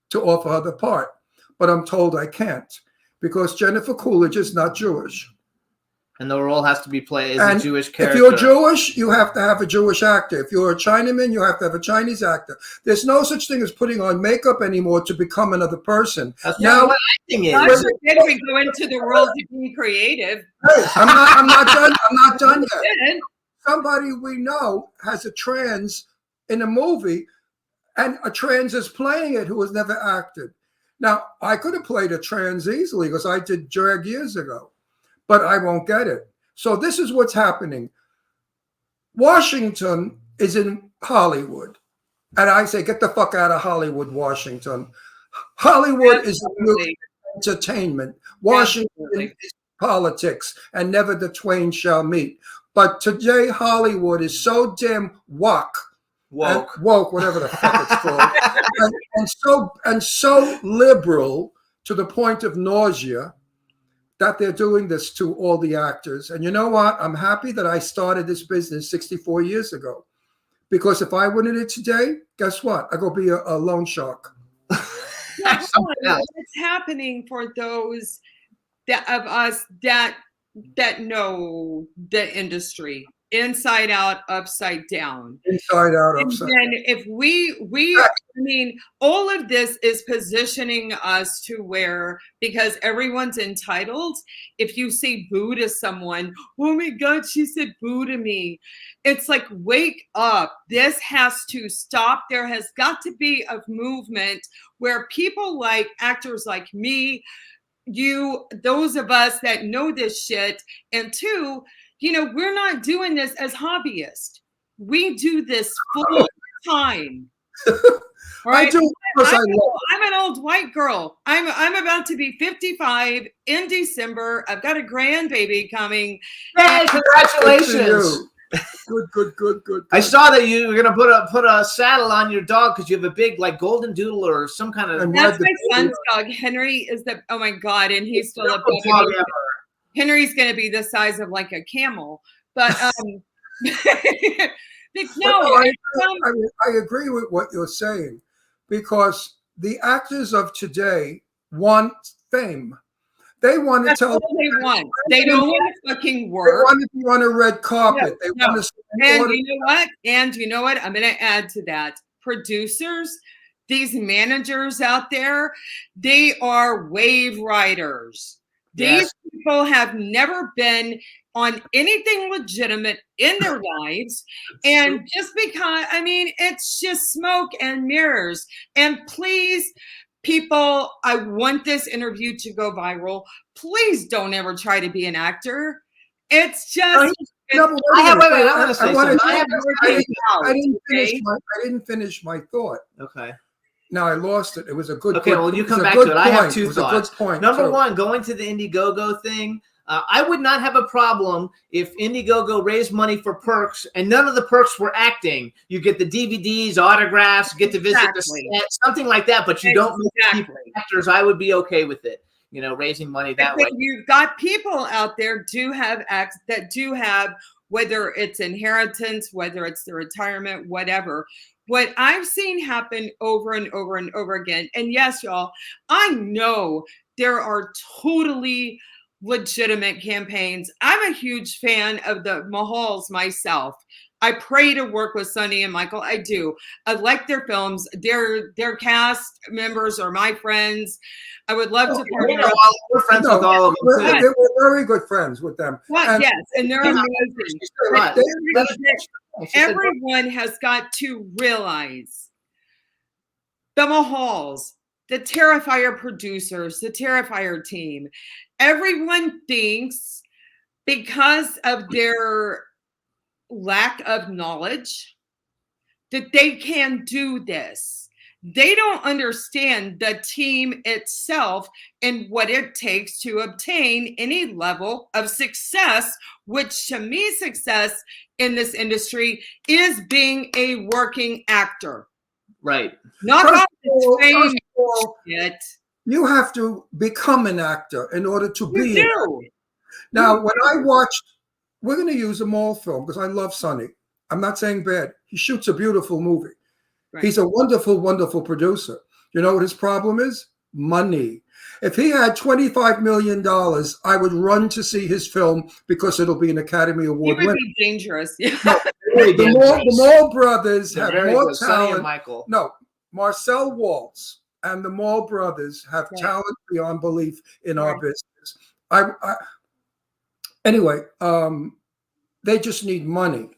to offer her the part. But I'm told I can't because Jennifer Coolidge is not Jewish. And the role has to be played as a Jewish character. If you're Jewish, you have to have a Jewish actor. If you're a Chinaman, you have to have a Chinese actor. There's no such thing as putting on makeup anymore to become another person. That's not what acting is. God forbid we go into the world of being creative. Hey, I'm not done. I'm not done yet. Somebody we know has a trans in a movie, and a trans is playing it who has never acted. Now, I could have played a trans easily because I did drag years ago. But I won't get it. So this is what's happening. Washington is in Hollywood. And I say, get the fuck out of Hollywood, Washington. Hollywood is entertainment. Washington is politics, and never the twain shall meet. But today, Hollywood is so damn woke, whatever the fuck it's called, and so liberal to the point of nausea, that they're doing this to all the actors. And you know what? I'm happy that I started this business 64 years ago. Because if I went in it today, guess what? I go be a loan shark. What's happening for those of us that know the industry inside out, upside down. Inside out, upside down. And if I mean, all of this is positioning us to where, because everyone's entitled, if you say boo to someone, oh my God, she said boo to me. It's like, wake up. This has to stop. There has got to be a movement where people like actors like me, you, those of us that know this shit, and two, you know, we're not doing this as hobbyists. We do this full time. Right? I do. I'm an old white girl. I'm about to be 55 in December. I've got a grandbaby coming. Hey, congratulations! Good. I saw that you were gonna put a saddle on your dog because you have a big like golden doodle or some kind of. That's my son's dog. Henry is the, oh my God, and he's still a puppy. Henry's going to be the size of like a camel, but No, I agree with what you're saying, because the actors of today want fame. They want to that's tell. all they want. They don't want to fucking They work. want to be on a red carpet. They No. want to. And you know what? And you know what? I'm going to add to that. Producers, these managers out there, they are wave riders. Yes. These people have never been on anything legitimate in their lives. And just because, I mean, it's just smoke and mirrors. And please, people, I want this interview to go viral. Please don't ever try to be an actor. It's just. No, but I want to say something. I didn't finish my thought. Okay. No, I lost it. It was a good. Okay, well, you come back to it. I have two thoughts. Number one, going to the Indiegogo thing. I would not have a problem if Indiegogo raised money for perks, and none of the perks were acting. You get the DVDs, autographs, get to visit the set, something like that. But you don't make people actors. I would be okay with it. You know, raising money that way. You've got people out there that do have, whether it's inheritance, whether it's the retirement, whatever. What I've seen happen over and over and over again, and yes, y'all, I know there are totally legitimate campaigns. I'm a huge fan of the Mahals myself. I pray to work with Sonny and Michael. I do. I like their films. Their cast members are my friends. I would love to partner. We're friends with all of them. We're very good friends with them. Yes, and they're amazing. Everyone has got to realize the Mahals, the Terrifier producers, the Terrifier team, everyone thinks because of their lack of knowledge that they can do this. They don't understand the team itself and what it takes to obtain any level of success, which to me, success in this industry is being a working actor. Right. Not about the fame shit. You have to become an actor in order to be an actor. Now, when I watched, we're going to use a Mall film because I love Sonny. I'm not saying bad. He shoots a beautiful movie. Right. He's a wonderful, wonderful producer. You know what his problem is? Money. If he had $25 million, I would run to see his film because it'll be an Academy Award winner. Be dangerous. Yeah. No, the Mall brothers have more talent. Michael. No, Marcel Waltz and the Mall brothers have talent beyond belief in our business. Anyway, they just need money.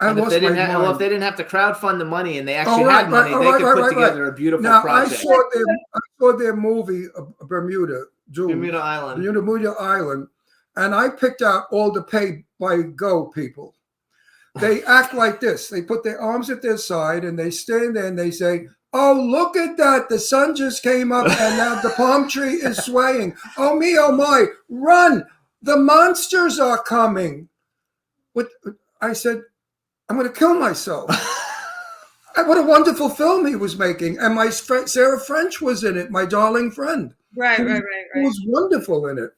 If they didn't have to crowdfund the money and they actually had money, they could put together a beautiful project. I saw their movie, Bermuda Island, and I picked out all the pay-by-go people. They act like this. They put their arms at their side and they stand there and they say, "Oh, look at that. The sun just came up and now the palm tree is swaying. Oh, me, oh, my. Run. The monsters are coming." I said, I'm going to kill myself. What a wonderful film he was making. And my Sarah French was in it, my darling friend. Right. Who was wonderful in it.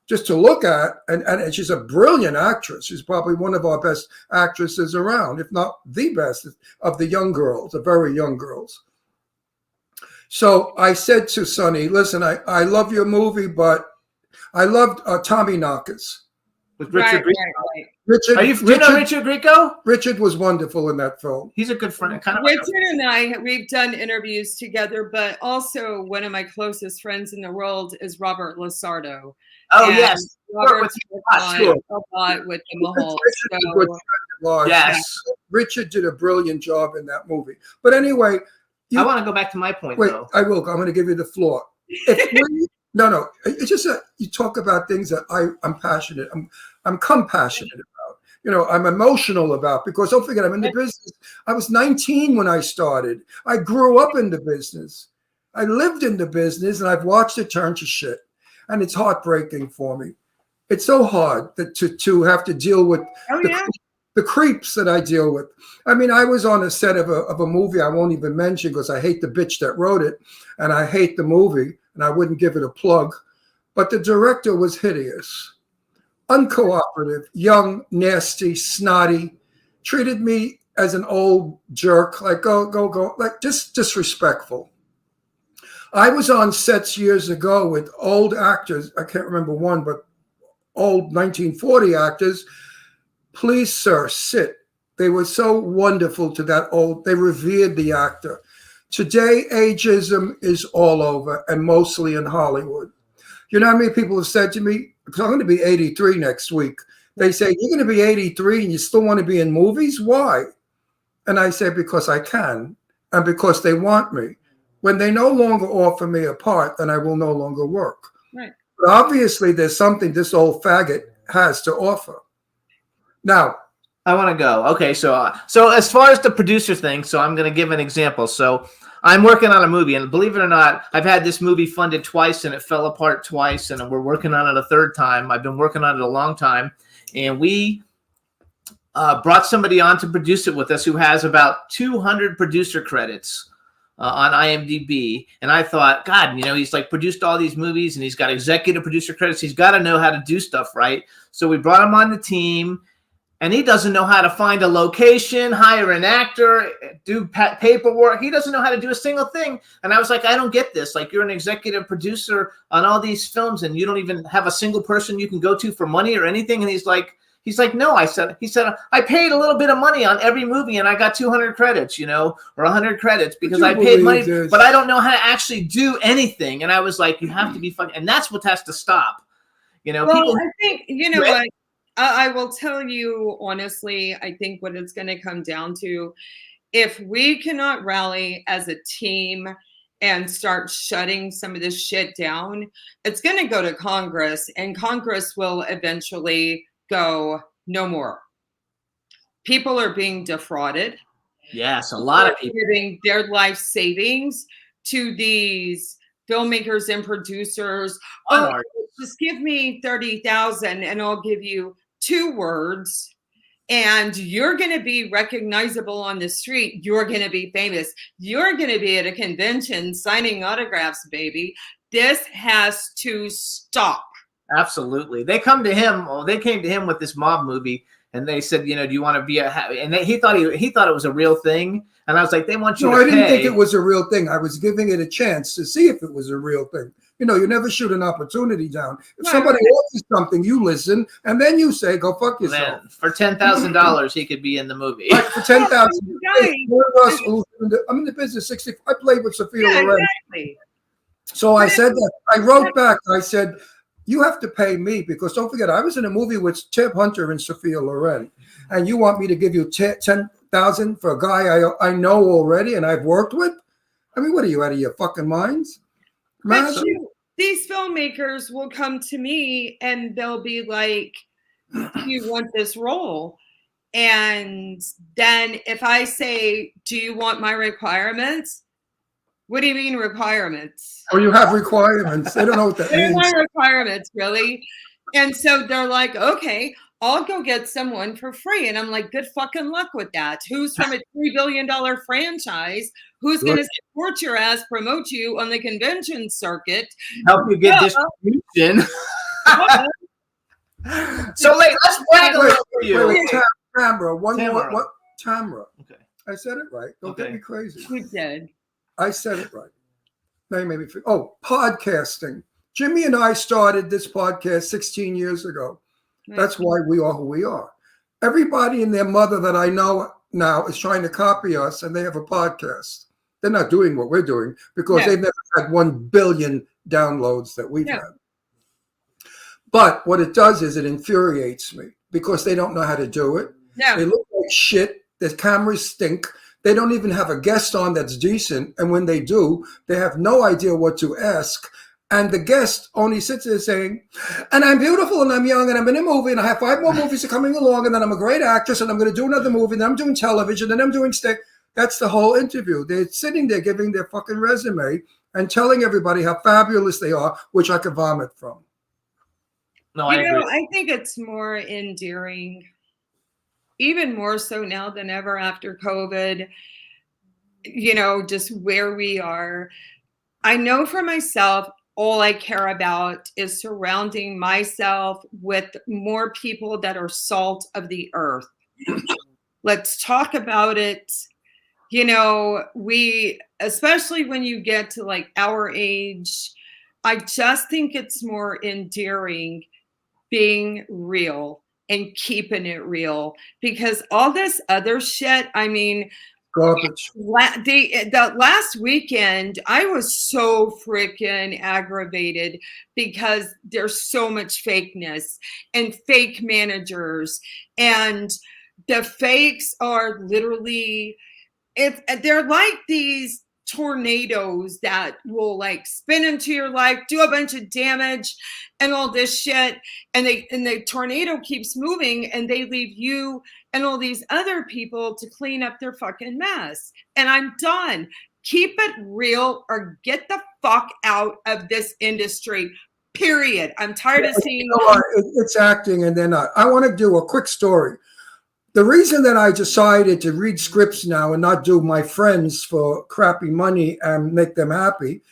Just to look at, and she's a brilliant actress. She's probably one of our best actresses around, if not the best of the young girls, the very young girls. So I said to Sonny, listen, I love your movie, but I loved Tommy Knockers. With Richard Grieco. Right. Do you know Richard Grieco? Richard was wonderful in that film. He's a good friend. Richard and I, we've done interviews together, but also one of my closest friends in the world is Robert Lasardo. Oh, and yes. Robert a lot with the Mahal. Yes. Richard did a brilliant job in that movie. But anyway. I want to go back to my point, though. I will. I'm going to give you the floor. No. It's just that you talk about things that I'm passionate. I'm compassionate about. You know, I'm emotional about, because don't forget, I'm in the business. I was 19 when I started. I grew up in the business. I lived in the business, and I've watched it turn to shit. And it's heartbreaking for me. It's so hard to have to deal with the creeps that I deal with. I mean, I was on a set of a movie I won't even mention because I hate the bitch that wrote it, and I hate the movie, and I wouldn't give it a plug. But the director was hideous. uncooperative, young, nasty, snotty, treated me as an old jerk, like go, like just disrespectful. I was on sets years ago with old actors. I can't remember one, but old 1940 actors. Please, sir, sit. They were so wonderful to that old, they revered the actor. Today, ageism is all over, and mostly in Hollywood. You know how many people have said to me, because I'm going to be 83 next week. They say, you're going to be 83 and you still want to be in movies? Why? And I say, because I can, and because they want me. When they no longer offer me a part, then I will no longer work. Right. But obviously, there's something this old faggot has to offer. Now, I want to go. Okay, so as far as the producer thing, so I'm going to give an example. So I'm working on a movie, and believe it or not, I've had this movie funded twice, and it fell apart twice, and we're working on it a third time. I've been working on it a long time, and we brought somebody on to produce it with us who has about 200 producer credits on IMDb. And I thought, God, you know, he's like produced all these movies, and he's got executive producer credits. He's got to know how to do stuff, right? So we brought him on the team. And he doesn't know how to find a location, hire an actor, do paperwork. He doesn't know how to do a single thing. And I was like, I don't get this. Like, you're an executive producer on all these films, and you don't even have a single person you can go to for money or anything. And he's like, no. He said, I paid a little bit of money on every movie, and I got 200 credits, you know, or 100 credits because I paid money, but I don't know how to actually do anything. And I was like, you have to be fucking, and that's what has to stop. You know, well, people. I think, you know what? I will tell you honestly, I think what it's going to come down to, if we cannot rally as a team and start shutting some of this shit down, it's going to go to Congress, and Congress will eventually go, no more. People are being defrauded. Yes, a lot of people giving their life savings to these filmmakers and producers. Oh, just give me 30,000 and I'll give you 2 words, and you're going to be recognizable on the street. You're going to be famous. You're going to be at a convention signing autographs, baby. This has to stop. Absolutely. They came to him with this mob movie, and they said, you know, do you want to be he thought it was a real thing. And I was like, they want you to pay. No, I didn't think it was a real thing. I was giving it a chance to see if it was a real thing. You know, you never shoot an opportunity down. If somebody offers something, you listen, and then you say, go fuck yourself. Man, for $10,000, he could be in the movie. Like for $10,000. I'm in the business 60. I played with Sophia Loren. Exactly. So I said that. I wrote back. I said, you have to pay me, because don't forget, I was in a movie with Tab Hunter and Sophia Loren, and you want me to give you $10,000 for a guy I know already and I've worked with? I mean, what are you, out of your fucking minds? But these filmmakers will come to me and they'll be like, do you want this role? And then if I say, do you want my requirements? What do you mean requirements? Oh, you have requirements. They don't know what that means. What are my requirements, really? And so they're like, okay, I'll go get someone for free. And I'm like, good fucking luck with that. Who's from a $3 billion franchise? Who's going to support your ass, promote you on the convention circuit? Help you get distribution. So let's brag a little for you. Tamara, what? Tamara. Okay. I said it right. Don't get me crazy. You did. I said it right. Now you made me feel. Oh, podcasting. Jimmy and I started this podcast 16 years ago. That's why we are who we are. Everybody and their mother that I know now is trying to copy us, and they have a podcast. They're not doing what we're doing because they've never had 1 billion downloads that we've had. But what it does is it infuriates me because they don't know how to do it. Yeah. They look like shit. Their cameras stink. They don't even have a guest on that's decent. And when they do, they have no idea what to ask. And the guest only sits there saying, and I'm beautiful and I'm young and I'm in a movie and I have 5 more movies coming along and then I'm a great actress and I'm going to do another movie and I'm doing television and I'm doing That's the whole interview. They're sitting there giving their fucking resume and telling everybody how fabulous they are, which I could vomit from. No, I agree. I think it's more endearing, even more so now than ever after COVID, you know, just where we are. I know for myself, all I care about is surrounding myself with more people that are salt of the earth. Let's talk about it. You know, especially when you get to like our age, I just think it's more endearing being real and keeping it real, because all this other shit, I mean, Garbage. the last weekend, I was so freaking aggravated because there's so much fakeness and fake managers, and the fakes are literally, they're like these tornadoes that will like spin into your life, do a bunch of damage and all this shit, and the tornado keeps moving, and they leave you and all these other people to clean up their fucking mess. And I'm done. Keep it real or get the fuck out of this industry, period. I'm tired of seeing it's acting. And then I want to do a quick story. The reason that I decided to read scripts now and not do my friends for crappy money and make them happy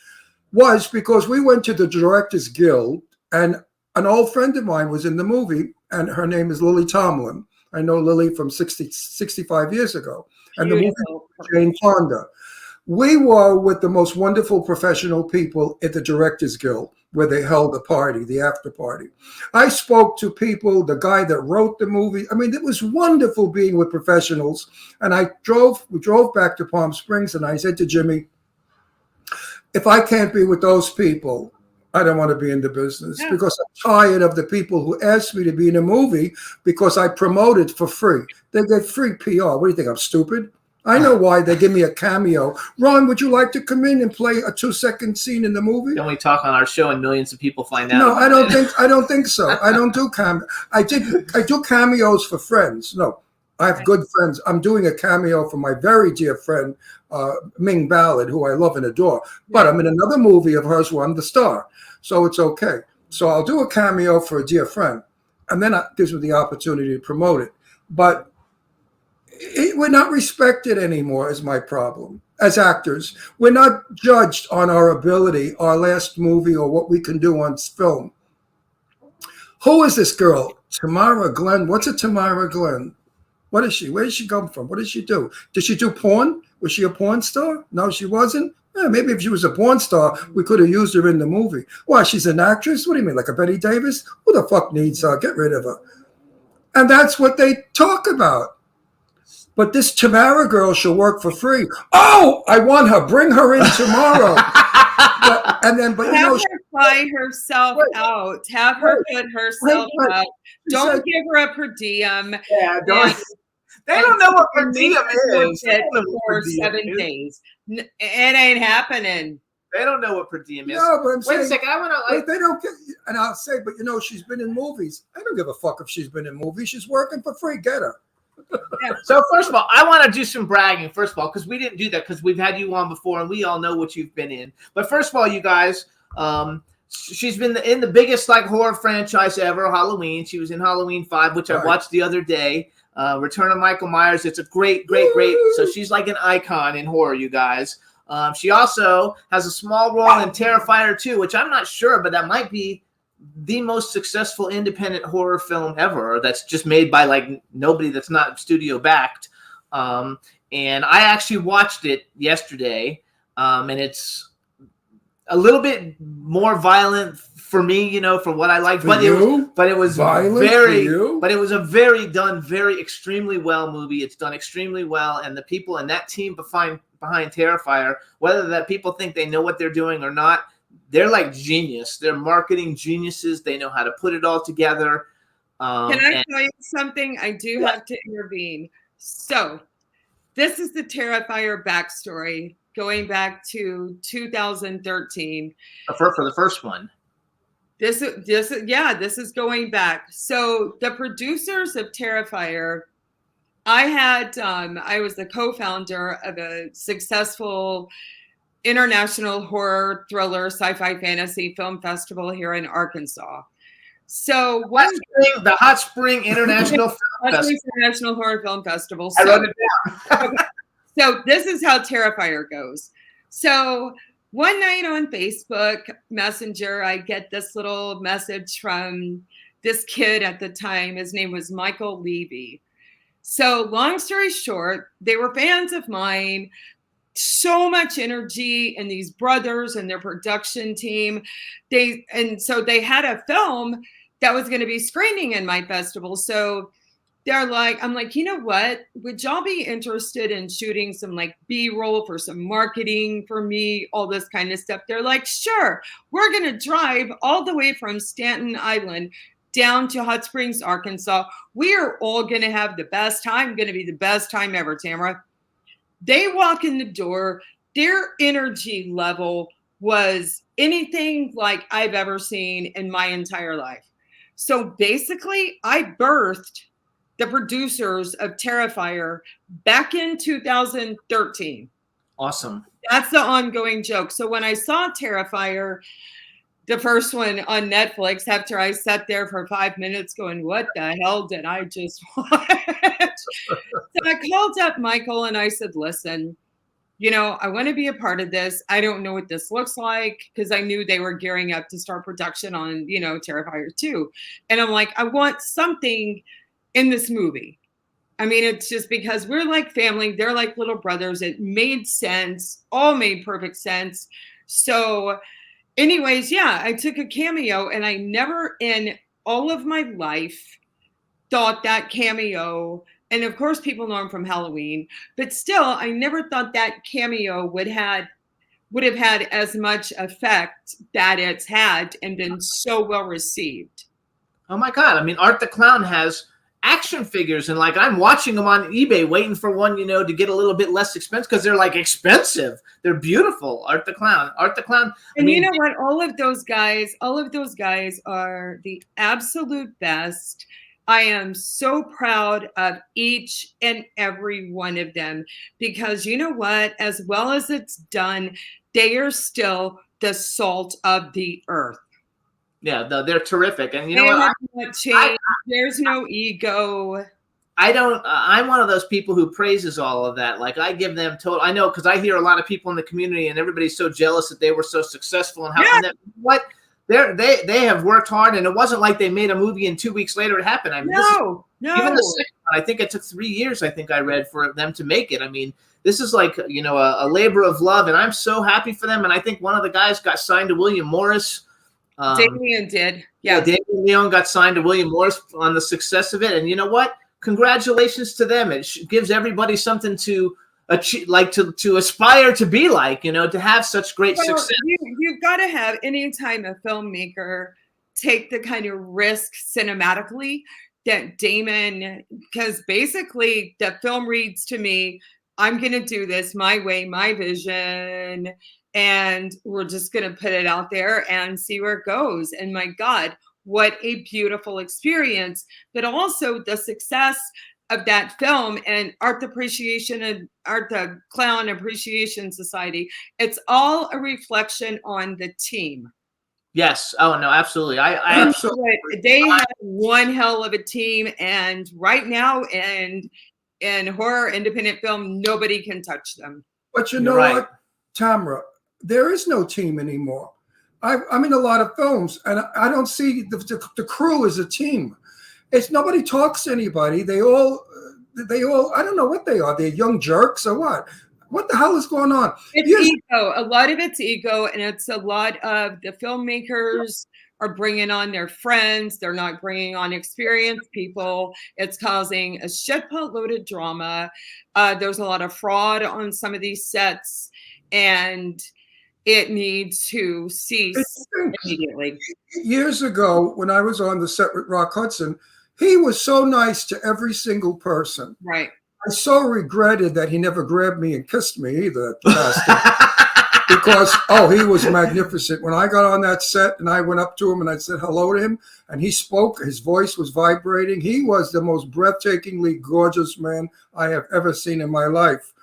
was because we went to the Directors Guild, and an old friend of mine was in the movie, and her name is Lily Tomlin. I know Lily from 65 years ago. And the movie was Jane Fonda. We were with the most wonderful professional people at the Directors Guild, where they held the party, the after party. I spoke to people, the guy that wrote the movie. I mean, it was wonderful being with professionals. And we drove back to Palm Springs, and I said to Jimmy, if I can't be with those people, I don't want to be in the business, because I'm tired of the people who asked me to be in a movie because I promoted for free. They get free PR. What do you think? I'm stupid? I know why. They give me a cameo. Ron, would you like to come in and play a 2-second scene in the movie? Don't we talk on our show and millions of people find out? No, I don't think so. I don't do cameo. I do cameos for friends. No, I have good friends. I'm doing a cameo for my very dear friend, Ming Ballard, who I love and adore. But I'm in another movie of hers where I'm the star. So it's okay. So I'll do a cameo for a dear friend. And then it gives me the opportunity to promote it. But we're not respected anymore is my problem. As actors, we're not judged on our ability, our last movie, or what we can do on film. Who is this girl? Tamara Glynn. What's a Tamara Glynn? What is she? Where did she come from? What did she do? Did she do porn? Was she a porn star? No, she wasn't. Maybe if she was a porn star, we could have used her in the movie. Why, she's an actress? What do you mean, like a Betty Davis? Who the fuck needs her? Get rid of her. And that's what they talk about. But this Tamara girl shall work for free. Oh, I want her. Bring her in tomorrow. but have her fly herself out. Have her put herself out. Don't give her a per diem. Yeah, don't. They don't know what per diem is. For 7 days. It ain't happening. They don't know what per diem is. No, but I'm saying, wait a second. I want to. They don't get. And I'll say, but she's been in movies. I don't give a fuck if she's been in movies. She's working for free. Get her. So first of all, I want to do some bragging. First of all, because we didn't do that because we've had you on before and we all know what you've been in. But first of all, you guys, she's been in the biggest horror franchise ever, Halloween. She was in Halloween 5, which I watched the other day. Return of Michael Myers. It's a great. So she's like an icon in horror, you guys. She also has a small role in Terrifier 2, which I'm not sure, but that might be the most successful independent horror film ever that's just made by nobody that's not studio backed. And I actually watched it yesterday, and it's a little bit more violent for me, for what I like. But it was a very extremely well movie. It's done extremely well, and the people and that team behind Terrifier, whether that people think they know what they're doing or not, they're like genius. They're marketing geniuses. They know how to put it all together. Can I tell you something? I do have to intervene. So this is the Terrifier backstory going back to 2013. For the first one. This is going back. So the producers of Terrifier, I was the co-founder of a successful international horror thriller sci-fi fantasy film festival here in Arkansas. So the Hot Spring International Film Festival. International Horror Film Festival. I wrote it down. So this is how Terrifier goes. So one night on Facebook Messenger, I get this little message from this kid at the time. His name was Michael Levy. So long story short, they were fans of mine. So much energy in these brothers and their production team. So they had a film that was going to be screening in my festival. So I'm like, you know what? Would y'all be interested in shooting some like B-roll for some marketing for me, all this kind of stuff? They're like, sure. We're going to drive all the way from Staten Island down to Hot Springs, Arkansas. We are all going to have the best time. Going to be the best time ever, Tamara. They walk in the door. Their energy level was anything like I've ever seen in my entire life. So basically, I birthed the producers of Terrifier back in 2013. Awesome. That's the ongoing joke. So when I saw Terrifier, the first one on Netflix, after I sat there for 5 minutes going, what the hell did I just watch? So I called up Michael and I said, listen, I want to be a part of this. I don't know what this looks like, because I knew they were gearing up to start production on, Terrifier 2. And I'm like, I want something in this movie. I mean, it's just because we're like family. They're like little brothers. It made sense. All made perfect sense. So anyways, yeah, I took a cameo, and I never in all of my life thought that cameo, and of course people know him from Halloween, but still, I never thought that cameo would have had as much effect that it's had and been so well received. Oh my God. I mean, Art the Clown has action figures, and like I'm watching them on eBay waiting for one, to get a little bit less expensive, because they're like expensive. They're beautiful. Art the Clown. And you know what? All of those guys are the absolute best. I am so proud of each and every one of them, because you know what? As well as it's done, they are still the salt of the earth. Yeah, they're terrific. And you know what? There's no ego. I'm one of those people who praises all of that. Like I give them total. I know, because I hear a lot of people in the community, and everybody's so jealous that they were so successful and how what they have worked hard, and it wasn't like they made a movie and 2 weeks later it happened. I mean, no. Even the second one, I think it took 3 years. I think I read for them to make it. I mean, this is like a labor of love, and I'm so happy for them. And I think one of the guys got signed to William Morris. Damien did. Yeah. Damien Leone got signed to William Morris on the success of it. And you know what? Congratulations to them. It gives everybody something to achieve, like to aspire to be like, to have such great success. You've got to have, anytime a filmmaker take the kind of risk cinematically that Damon, because basically the film reads to me, I'm going to do this my way, my vision, and we're just going to put it out there and see where it goes. And my God, what a beautiful experience. But also the success of that film and Art the Clown Appreciation Society. It's all a reflection on the team. Yes. Oh no, absolutely. I absolutely. They have one hell of a team, and right now, in horror independent film, nobody can touch them. But you know what, Tamara? There is no team anymore. I'm in a lot of films, and I don't see the crew as a team. It's nobody talks to anybody. They all, I don't know what they are. They're young jerks or what? What the hell is going on? It's ego. A lot of it's ego, and it's a lot of the filmmakers are bringing on their friends. They're not bringing on experienced people. It's causing a shitpot-load of drama. There's a lot of fraud on some of these sets, and it needs to cease immediately. Years ago, when I was on the set with Rock Hudson, he was so nice to every single person. Right. I so regretted that he never grabbed me and kissed me either, because, he was magnificent. When I got on that set and I went up to him and I said hello to him, and he spoke, his voice was vibrating. He was the most breathtakingly gorgeous man I have ever seen in my life.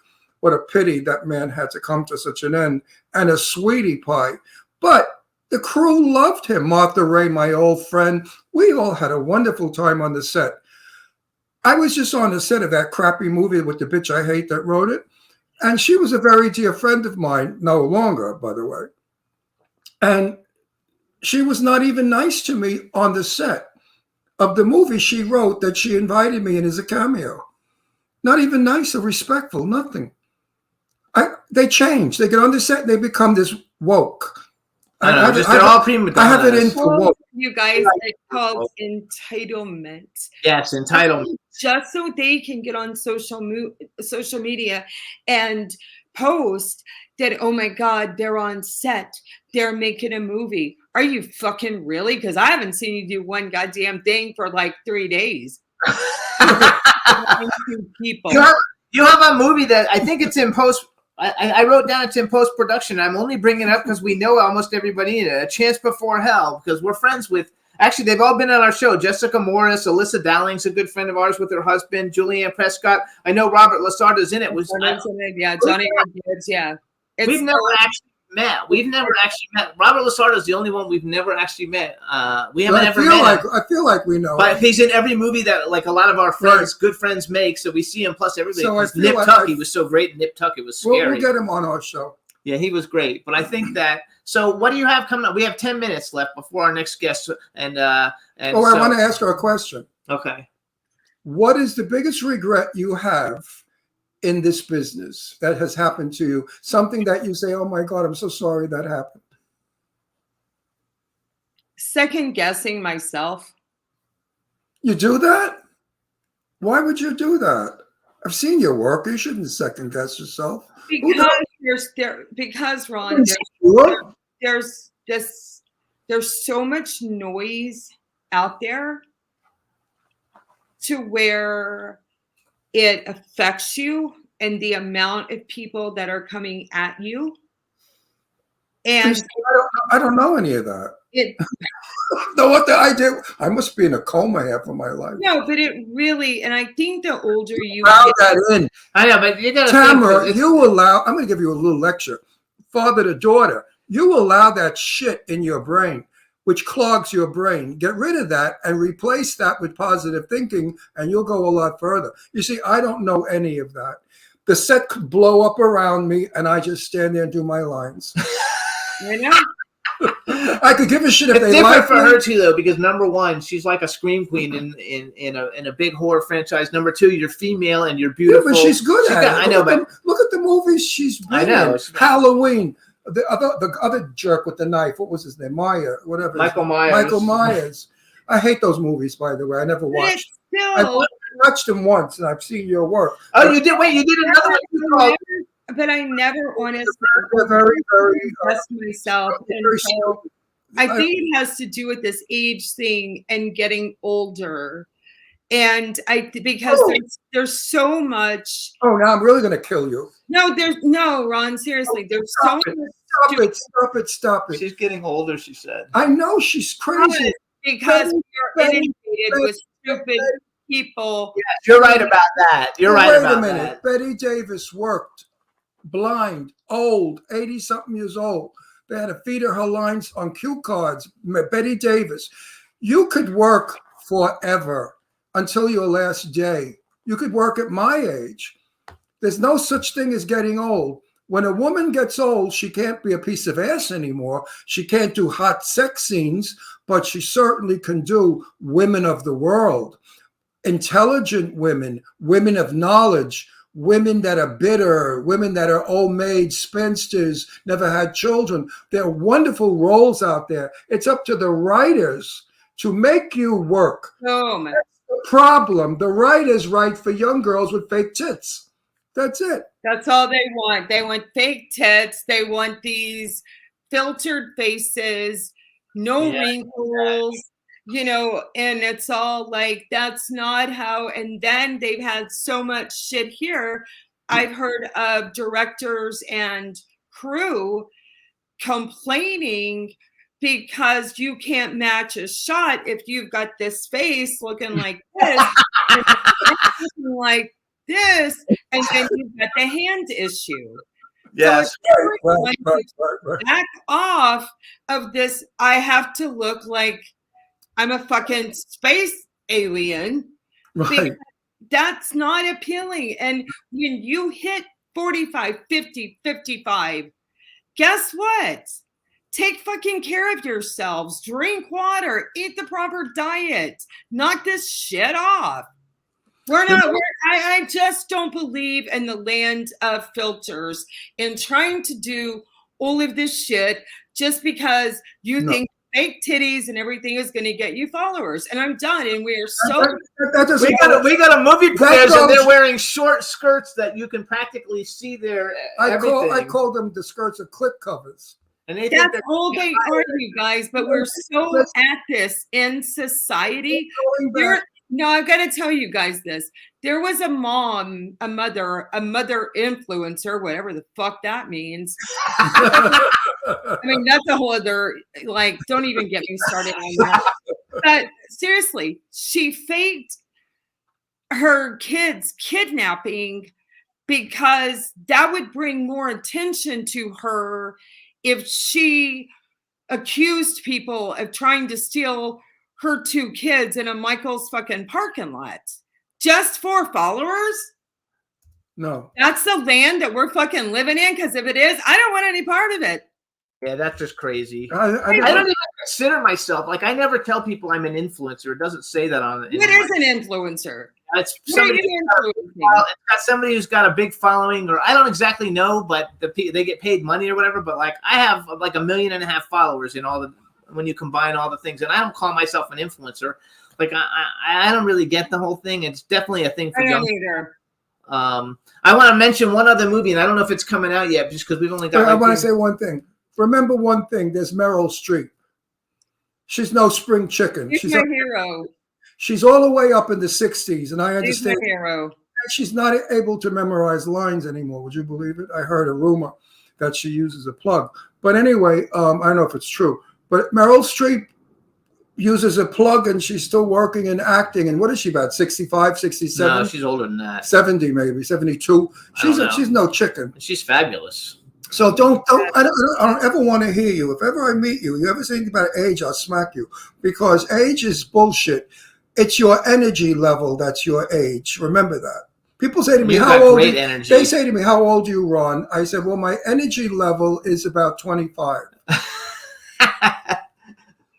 What a pity that man had to come to such an end, and a sweetie pie. But the crew loved him. Martha Ray, my old friend, we all had a wonderful time on the set. I was just on the set of that crappy movie with the bitch I hate that wrote it. And she was a very dear friend of mine, no longer, by the way. And she was not even nice to me on the set of the movie she wrote that she invited me in as a cameo. Not even nice or respectful, nothing. They change. They get on the set and they become this woke. They're all prima donnas. I have it in for woke. You guys, it's called entitlement. Yes, entitlement. Just so they can get on social media and post that, oh my God, they're on set. They're making a movie. Are you fucking really? Because I haven't seen you do one goddamn thing for like 3 days. People. You have a movie that I think it's in post. I wrote down it's in post-production. I'm only bringing it up because we know almost everybody in it. A Chance Before Hell, because we're friends with, actually, they've all been on our show. Jessica Morris, Alyssa Dowling's a good friend of ours with her husband, Julianne Prescott. I know Robert Lasarda's in it. Yeah, Johnny Gibbs, yeah. We've never actually met. Robert Lasarda's the only one we've never actually met. We haven't ever met him. I feel like we know. But he's in every movie that like a lot of our friends, good friends make. So we see him. Plus everybody. So Nip Tuck, he was so great. In Nip Tuck, it was scary. We'll get him on our show. Yeah, he was great. But I think that. So what do you have coming up? We have 10 minutes left before our next guest. I want to ask her a question. Okay. What is the biggest regret you have in this business that has happened to you? Something that you say, oh my God, I'm so sorry that happened. Second guessing myself. You do that? Why would you do that? I've seen your work. You shouldn't second guess yourself. Because Ron, there's so much noise out there to where it affects you and the amount of people that are coming at you. And I don't know any of that. No, what I did? I must be in a coma half of my life. No, but it really, and I think the older you get, that in. I know, but you got to Tamara, you allow. I'm going to give you a little lecture, father to daughter. You allow that shit in your brain, which clogs your brain. Get rid of that and replace that with positive thinking, and you'll go a lot further. You see, I don't know any of that. The set could blow up around me, and I just stand there and do my lines. I know. I could give a shit if it's they like for her too, though, because number one, she's like a scream queen in a big horror franchise. Number two, you're female and you're beautiful. Yeah, but she's good at it. I know, but look at the movies she's been I know. in. Halloween. The other jerk with the knife. What was his name? Whatever. Michael Myers. Michael Myers. I hate those movies, by the way. I never watched. I watched them once, and I've seen your work. Oh, you did? Wait, you did another one. But I never honestly very trust myself. And so I think it has to do with this age thing and getting older. And because there's so much. Oh, now I'm really going to kill you. No, Ron, seriously. There's so much. Stop it. She's getting older, she said. I know she's crazy. Because we're inundated with stupid people. Yes, you're right about that. Wait a minute. Betty Davis worked blind, old, 80-something years old. They had to feed her lines on cue cards. Betty Davis. You could work forever until your last day. You could work at my age. There's no such thing as getting old. When a woman gets old, she can't be a piece of ass anymore. She can't do hot sex scenes, but she certainly can do women of the world. Intelligent women, women of knowledge, women that are bitter, women that are old maids, spinsters, never had children. There are wonderful roles out there. It's up to the writers to make you work. Oh, man. That's the problem. The writers write for young girls with fake tits. That's it. That's all they want. They want fake tits. They want these filtered faces, no wrinkles. And it's all like, that's not how, and then they've had so much shit here. I've heard of directors and crew complaining because you can't match a shot if you've got this face looking like this, and looking like this, and then you've got the hand issue. Yes. So right. Back off of this. I have to look like I'm a fucking space alien. Right. That's not appealing. And when you hit 45, 50, 55. Guess what? Take fucking care of yourselves. Drink water. Eat the proper diet. Knock this shit off. I just don't believe in the land of filters and trying to do all of this shit just because you think fake titties and everything is going to get you followers. And I'm done. And we are so. We got a movie premieres and they're wearing short skirts that you can practically see their everything. I call them the skirts of clip covers. And they That's all they are, you guys. But we're so at this in society. No, I've got to tell you guys this. There was a mother influencer, whatever the fuck that means. I mean, that's a whole other, like, don't even get me started on that. But seriously, she faked her kids kidnapping because that would bring more attention to her if she accused people of trying to steal her 2 kids in a Michael's fucking parking lot just for followers. No, that's the land that we're fucking living in. Because if it is, I don't want any part of it. Yeah, that's just crazy. I don't even consider myself, like, I never tell people I'm an influencer. It doesn't say that on it. What is an influencer? It's somebody, it's got somebody who's got a big following, or I don't exactly know, but they get paid money or whatever. But like, I have like 1.5 million followers in all the, when you combine all the things, and I don't call myself an influencer. Like, I don't really get the whole thing. It's definitely a thing for young people. I want to mention one other movie, and I don't know if it's coming out yet, just because we've only got. I want to say one thing. Remember one thing. There's Meryl Streep. She's no spring chicken. She's a hero. She's all the way up in the 60s, and I understand. She's a hero. She's not able to memorize lines anymore. Would you believe it? I heard a rumor that she uses a plug. But anyway, I don't know if it's true. But Meryl Streep uses a plug, and she's still working and acting. And what is she, about 65, 67? No, she's older than that. 70 maybe, 72. She's no chicken. She's fabulous. So I don't ever want to hear you. If ever I meet you, you ever say anything about age, I'll smack you. Because age is bullshit. It's your energy level that's your age. Remember that. People say to me, how old? They say to me, how old are you, Ron? I said, well, my energy level is about 25.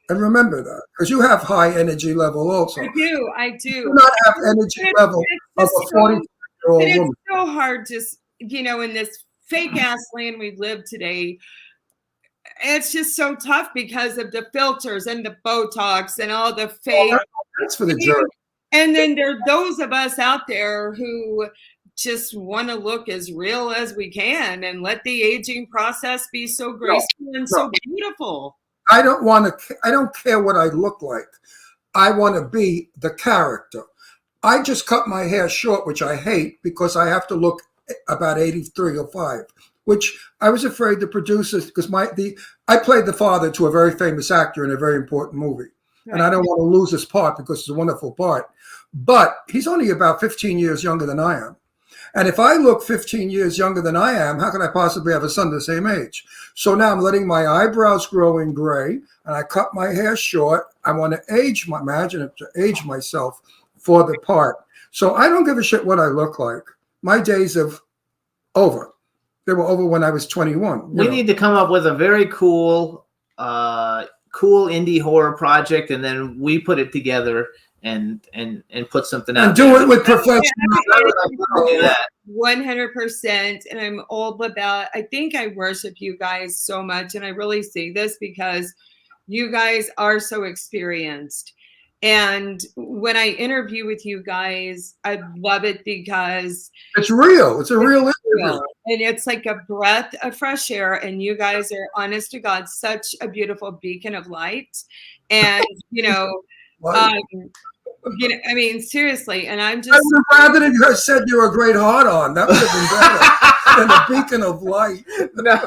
And remember that, because you have high energy level also. I do. You do not have energy level of a 40-year-old woman. It's so hard, just, in this fake ass land we live today. It's just so tough because of the filters and the Botox and all the fake. That's for the jury. And then there are those of us out there who just want to look as real as we can and let the aging process be so graceful and so beautiful. I don't care what I look like. I want to be the character. I just cut my hair short, which I hate because I have to look about 83 or 5, which I was afraid the producers, because I played the father to a very famous actor in a very important movie. Right. And I don't want to lose his part because it's a wonderful part. But he's only about 15 years younger than I am. And if I look 15 years younger than I am, how can I possibly have a son the same age? So now I'm letting my eyebrows grow in gray, and I cut my hair short. I want to age myself for the part. So I don't give a shit what I look like. My days of over. They were over when I was 21. We need to come up with a very cool indie horror project, and then we put it together and put something out. And do it with professionals. 100%. And I'm all about, I think I worship you guys so much. And I really say this because you guys are so experienced. And when I interview with you guys, I love it because it's real. It's a real interview. And it's like a breath of fresh air. And you guys are, honest to God, such a beautiful beacon of light. And, I mean, seriously. And I'm just. I would have rather than you said you were a great hard on. That would have been better than a beacon of light. No.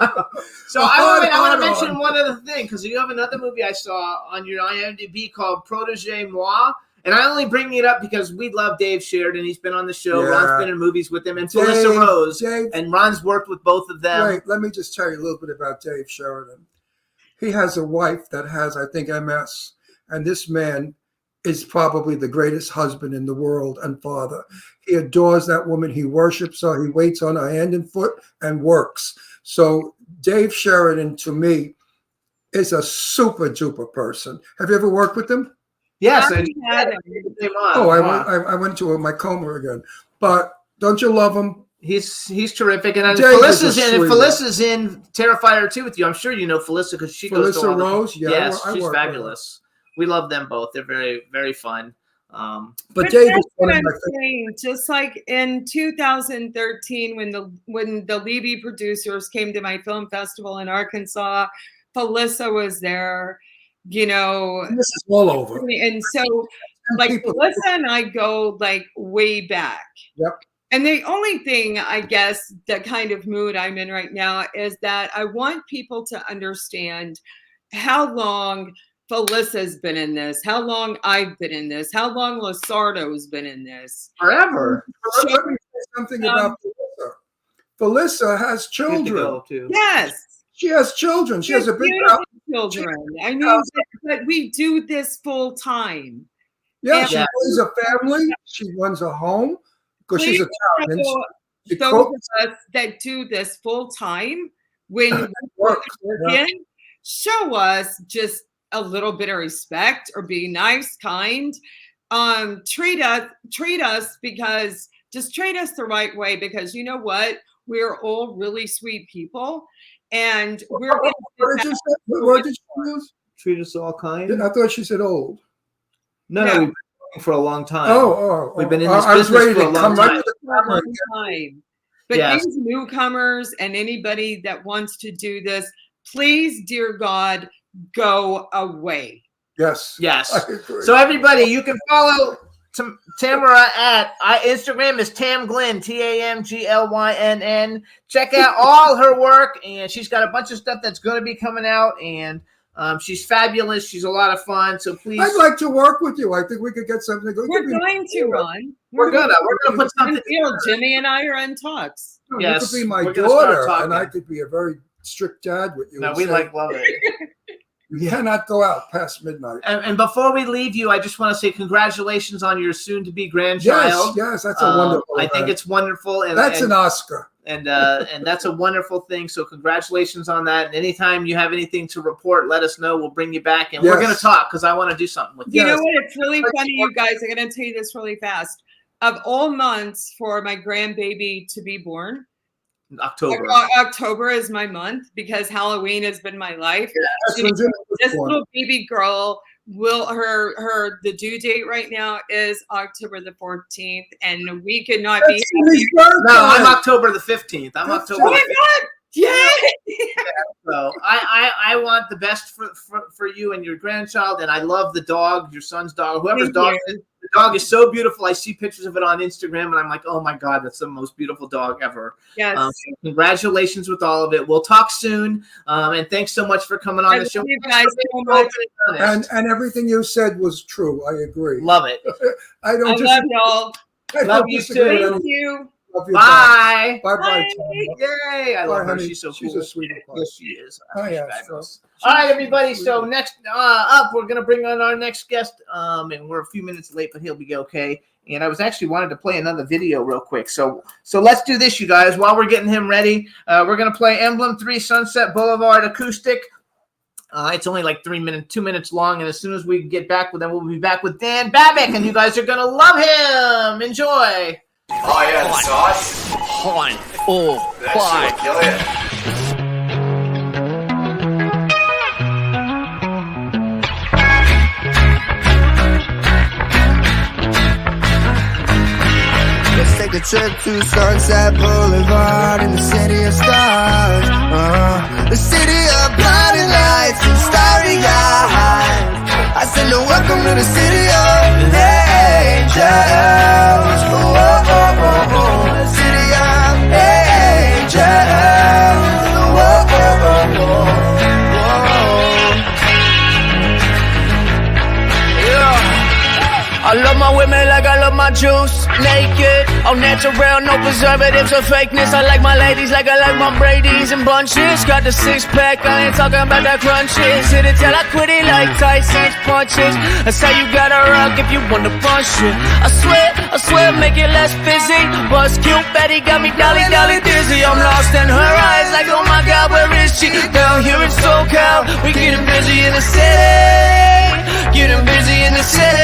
So I want to mention one other thing, because you have another movie I saw on your IMDb called Protégé Moi. And I only bring it up because we love Dave Sheridan. He's been on the show. Yeah. Ron's been in movies with him. And Felissa Rose. And Ron's worked with both of them. Wait, let me just tell you a little bit about Dave Sheridan. He has a wife that has, I think, MS. And this man is probably the greatest husband in the world and father. He adores that woman. He worships her. He waits on her hand and foot and works. So Dave Sheridan, to me, is a super duper person. Have you ever worked with him? Yes. I went to my coma again. But don't you love him? He's terrific. And Dave Felicia's in. And Felicia's in Terrifier 2 with you. I'm sure you know Felicia because she goes to all the, Rose. Yeah, yes, I she's work fabulous. We love them both. They're very, very fun. But Dave is one of I'm my saying, just like in 2013 when the Levy producers came to my film festival in Arkansas, Felissa was there, you know. This is all over. And so like Felissa and I go like way back. Yep. And the only thing, I guess, the kind of mood I'm in right now is that I want people to understand how long Felissa's been in this, how long I've been in this, how long Losardo's been in this. Forever. Let me say something about Felissa. Felissa has children. Yes. She has children. She has a big house. Children. I mean, but we do this full time. Yeah, she raises a family. She runs a home because she's Italian. Those of us that do this full time, when we're working, show us just a little bit of respect or be nice, kind. Treat us because just treat us the right way, because you know what? We're all really sweet people. And we're what did you say? What did you use? Treat us all kind. I thought she said old. No, we've been working for a long time. We've been in this business for a long time. But these newcomers and anybody that wants to do this, please, dear God, go away. Yes. So everybody, you can follow Tamara at Instagram is Tam Glynn, TamGlynn. Check out all her work, and she's got a bunch of stuff that's going to be coming out, and she's fabulous. She's a lot of fun. So please, I'd like to work with you. I think we could get something. We're going to, Ron. We're gonna put something. Jimmy and I are in talks. Yes, you could be my daughter, and I could be a very strict dad with you. No, we love it. You cannot go out past midnight. And before we leave you, I just want to say congratulations on your soon-to-be grandchild. Yes, that's a wonderful. I think it's wonderful, and that's an Oscar. And that's a wonderful thing. So congratulations on that. And anytime you have anything to report, let us know. We'll bring you back, and we're going to talk because I want to do something with you. You know what? It's really funny, you guys. I'm going to tell you this really fast. Of all months for my grandbaby to be born, October is my month because Halloween has been my life. This little baby girl the due date right now is October the 14th, and we could not be. No, I'm October the 15th. I'm October. Oh my God! Yeah. So I want the best for you and your grandchild, and I love the dog, your son's dog, whoever's dog is. The dog is so beautiful. I see pictures of it on Instagram, and I'm like, oh my God, that's the most beautiful dog ever. Yes. So congratulations with all of it. We'll talk soon. And thanks so much for coming on the show. You guys so much. And everything you said was true. I agree. Love it. I love y'all. Love you too. Thank you. Love you. Bye. Bye. Yay. I love her. Honey. She's so cool. She's a sweetie. Yes, she is. Oh, yeah, fabulous. All right, everybody. So next up, we're going to bring on our next guest. And we're a few minutes late, but he'll be okay. And I was actually wanted to play another video real quick. So let's do this, you guys. While we're getting him ready, we're going to play Emblem 3 Sunset Boulevard Acoustic. It's only like 2 minutes long. And as soon as we get back with them, we'll be back with Dan Babic. And you guys are going to love him. Enjoy. Oh, yeah, the sauce? 1, 4, 5. Kill it. Let's take a trip to Sunset Boulevard in the city of stars. The city of blinding lights and starry eyes. I said, no, welcome to the city of angels. Oh, oh, oh, oh. The city of angels. Oh, oh, oh, oh. Yeah. I love my women like I love my juice. Naked, all natural, no preservatives or fakeness. I like my ladies like I like my Brady's and bunches. Got the six pack, I ain't talking about that crunches. Hit it till I quit it like Tyson's punches. That's how you gotta rock if you wanna punch it. I swear, make it less busy. Buzz cute, Betty got me dolly dizzy. I'm lost in her eyes like, oh my God, where is she? Down here in SoCal, we getting busy in the city. Getting busy in the city.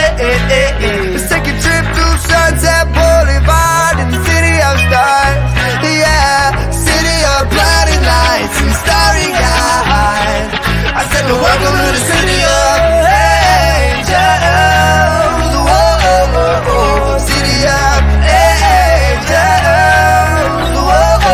Let's take a trip through Sunset Boulevard in the city of stars. Yeah, city of blinding lights and starry eyes. I said, welcome to the city of angels. Whoa, city of angels. Whoa.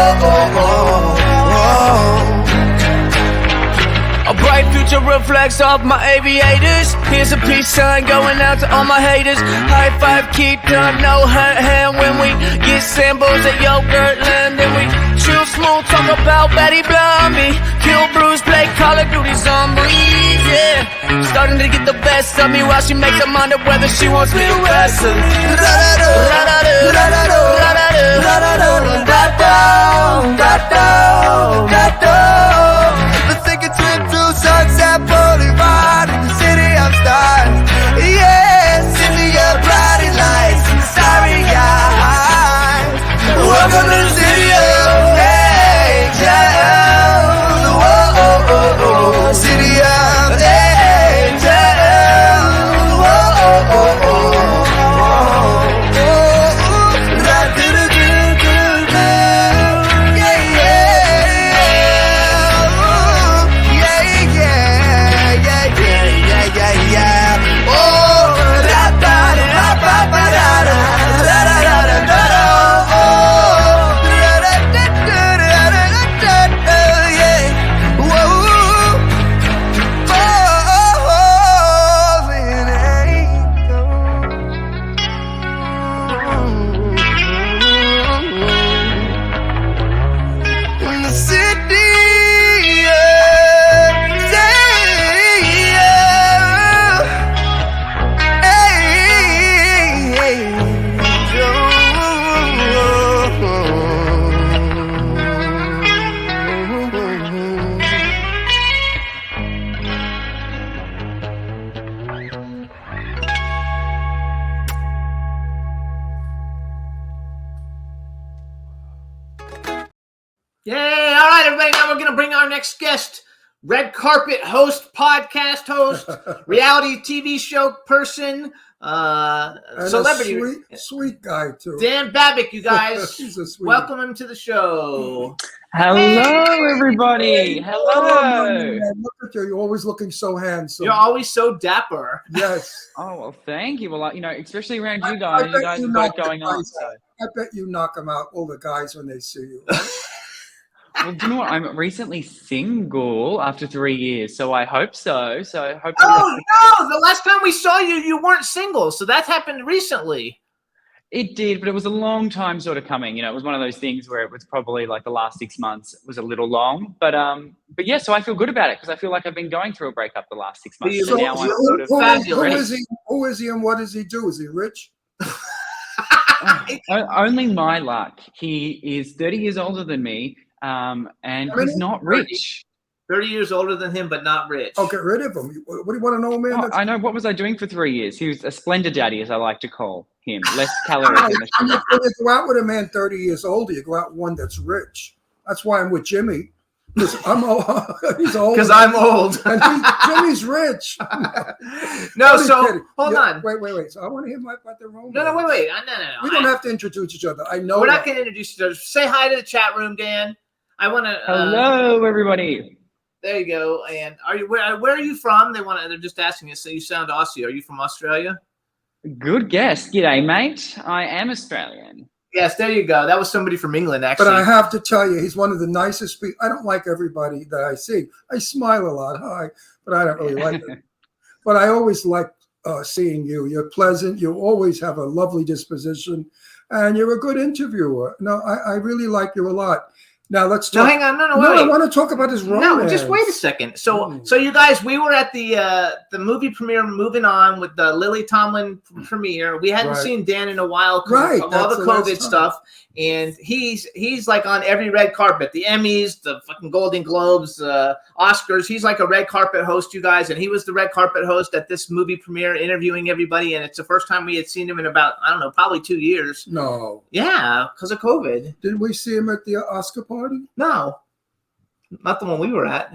A bright future reflects off my aviators. Here's a peace sign going out to all my haters. High five, keep done, no hurt hand when we get samples at Yogurtland. And we chill smooth, talk about Betty Blumby. Kill Bruce, play Call of Duty Zombies, yeah. Starting to get the best of me while she makes her mind up whether she wants me to wrestle. Let's take a trip through Sunset Boulevard in the city of stars. Yeah, city of bright lights and starry eyes. Welcome to the city of angels. Whoa, city of angels. Whoa. Yay! All right, everybody. Now we're going to bring our next guest, red carpet host, podcast host, reality TV show person, And celebrity. a sweet guy too. Dan Babic, you guys. He's a sweet. Welcome him to the show. Hello, everybody. Hello. Man, look at you. You're always looking so handsome. You're always so dapper. Yes. Oh, well, thank you. Well, especially around you guys. bet You guys you have got knock going the on. guys So. I bet you knock them out, all the guys, when they see you. Well, do you know what? I'm recently single after 3 years, so I hope so. So hopefully. Oh, no. The last time we saw you, you weren't single. So that happened recently. It did, but it was a long time sort of coming. It was one of those things where it was probably like the last 6 months was a little long. But yeah, so I feel good about it because I feel like I've been going through a breakup the last 6 months. So now I'm sort of who is he and what does he do? Is he rich? Only my luck. He is 30 years older than me, and he's not rich. 30 years older than him, but not rich. Oh, get rid of him. What do you want to know, man? Oh, I know. What was I doing for 3 years? He was a splendid daddy, as I like to call him. Less calories in the When sugar. you go out with a man 30 years older, you go out with one that's rich. That's why I'm with Jimmy. Because I'm old. He's old. Because I'm old. And Jimmy's rich. No, Only so kidding. hold on. Wait. So I want to hear about their romance. No, wait. No. We don't have to introduce each other. I know. We're not going to introduce each other. Say hi to the chat room, Dan. I want to. Hello, everybody. There you go. And are you where are you from? They're just asking you. So you sound Aussie. Are you from Australia? Good guess. G'day, mate. I am Australian. Yes, there you go. That was somebody from England, actually. But I have to tell you, he's one of the nicest people. I don't like everybody that I see. I smile a lot, hi, but I don't really like it. But I always like seeing you. You're pleasant. You always have a lovely disposition, and you're a good interviewer. No, I really like you a lot. Now let's No, talk. hang on. No, No, I wait. want to talk about his romance. No, just wait a second. So you guys, we were at the movie premiere, Moving On, with the Lily Tomlin premiere. We hadn't Right. seen Dan in a while Right, because of all that's the the last COVID time. stuff, and he's like on every red carpet, the Emmys, the fucking Golden Globes, Oscars. He's like a red carpet host, you guys, and he was the red carpet host at this movie premiere, interviewing everybody, and it's the first time we had seen him in about, I don't know, probably 2 years. No. Yeah, because of COVID. Didn't we see him at the Oscar party? No, not the one we were at.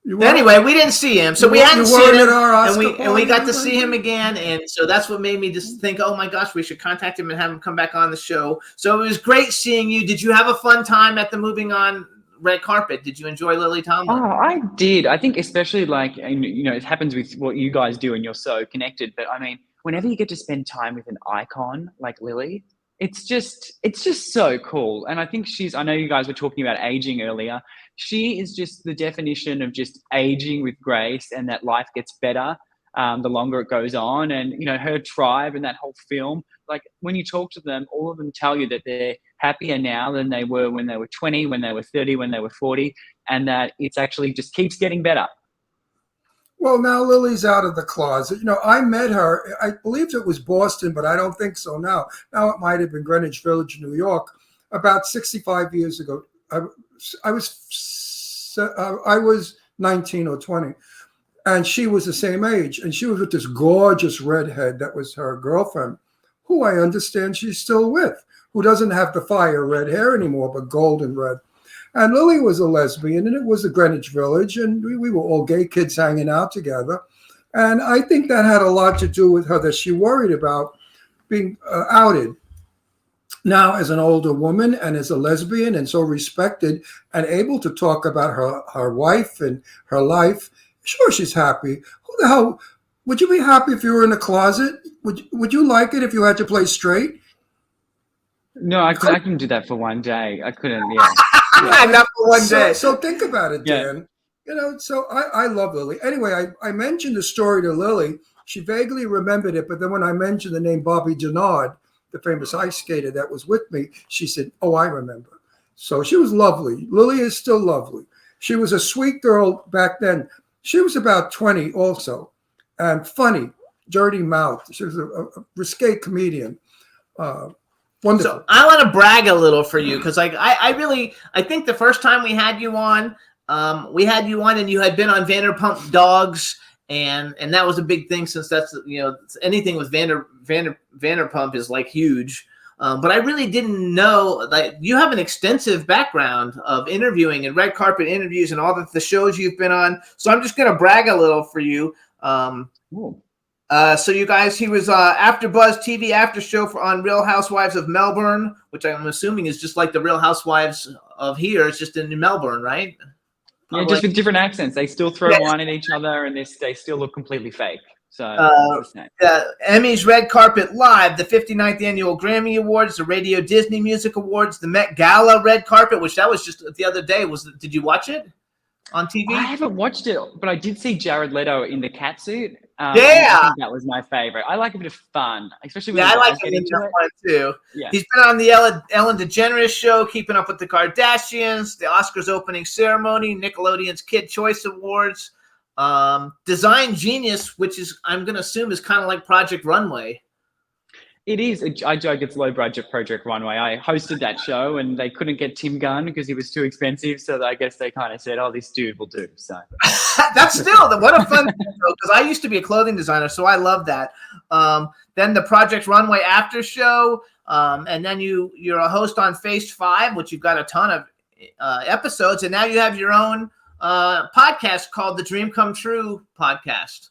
You were? Anyway, we didn't see him, so You we weren't- hadn't you seen weren't him, at our Oscar and we got party, to see him again, and so that's what made me just think, oh my gosh, we should contact him and have him come back on the show. So it was great seeing you. Did you have a fun time at the Moving On red carpet? Did you enjoy Lily Tomlin? Oh, I did. I think especially like, and, you know, it happens with what you guys do and you're so connected. But I mean, whenever you get to spend time with an icon like Lily, it's just so cool. And I think I know you guys were talking about aging earlier. She is just the definition of just aging with grace, and that life gets better the longer it goes on. And, you know, her tribe and that whole film, like when you talk to them, all of them tell you that they're happier now than they were when they were 20, when they were 30, when they were 40, and that it's actually just keeps getting better. Well, now Lily's out of the closet. You know, I met her, I believe it was Boston, but I don't think so now. Now it might have been Greenwich Village, New York, about 65 years ago. I was 19 or 20, and she was the same age. And she was with this gorgeous redhead that was her girlfriend, who I understand she's still with, who doesn't have the fire red hair anymore, but golden red. And Lily was a lesbian, and it was a Greenwich Village, and we were all gay kids hanging out together. And I think that had a lot to do with her, that she worried about being outed. Now, as an older woman and as a lesbian and so respected and able to talk about her wife and her life, sure, she's happy. Who the hell, would you be happy if you were in a closet? Would you like it if you had to play straight? No, I couldn't do that for one day. I couldn't, yeah. Not for one day. So think about it, Dan. Yeah. You know, so I love Lily. Anyway, I mentioned the story to Lily. She vaguely remembered it, but then when I mentioned the name Bobby Denard, the famous ice skater that was with me, she said, oh, I remember. So she was lovely. Lily is still lovely. She was a sweet girl back then. She was about 20 also, and funny, dirty mouth. She was a risque comedian. Wonderful. So I want to brag a little for you, because like I think the first time we had you on and you had been on Vanderpump Dogs, and that was a big thing, since that's, you know, anything with Vanderpump is like huge. But I really didn't know that you have an extensive background of interviewing and red carpet interviews and all the shows you've been on. So I'm just going to brag a little for you. So you guys, he was After Buzz TV after show on Real Housewives of Melbourne, which I'm assuming is just like the Real Housewives of here. It's just in Melbourne, right? Yeah, just with different accents. They still throw wine at each other, and they still look completely fake. So it's the same. Emmys Red Carpet Live, the 59th Annual Grammy Awards, the Radio Disney Music Awards, the Met Gala Red Carpet, which that was just the other day. Did you watch it on TV? I haven't watched it, but I did see Jared Leto in the cat suit. Yeah, I think that was my favorite. I like a bit of fun, especially when I the like guys him get in into that it. one too. Yeah. He's been on the Ellen DeGeneres Show, Keeping Up with the Kardashians, the Oscars opening ceremony, Nickelodeon's Kid Choice Awards, Design Genius, which is, I'm going to assume, is kind of like Project Runway. It is. I joke it's low budget Project Runway. I hosted that show, and they couldn't get Tim Gunn because he was too expensive. So I guess they kind of said, "Oh, this dude will do." So That's still what a fun thing, because I used to be a clothing designer, so I love that. Then the Project Runway after show, and then you're a host on Face 5, which you've got a ton of episodes, and now you have your own podcast called the Dream Come True podcast.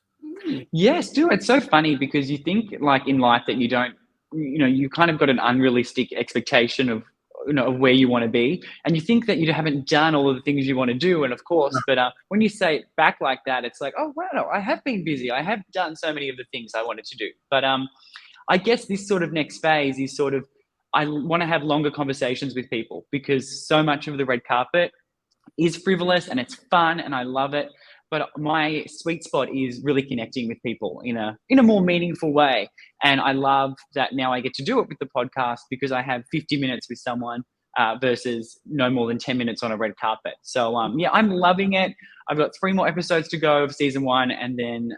yes, do. It's so funny because you think like in life that you don't, you kind of got an unrealistic expectation of of where you want to be, and you think that you haven't done all of the things you want to do. And of course, but when you say it back like that, it's like, oh wow, I have been busy. I have done so many of the things I wanted to do. But I guess this sort of next phase is sort of, I want to have longer conversations with people, because so much of the red carpet is frivolous and it's fun and I love it. But my sweet spot is really connecting with people in a more meaningful way. And I love that now I get to do it with the podcast, because I have 50 minutes with someone versus no more than 10 minutes on a red carpet. So yeah, I'm loving it. I've got 3 more episodes to go of season 1, and then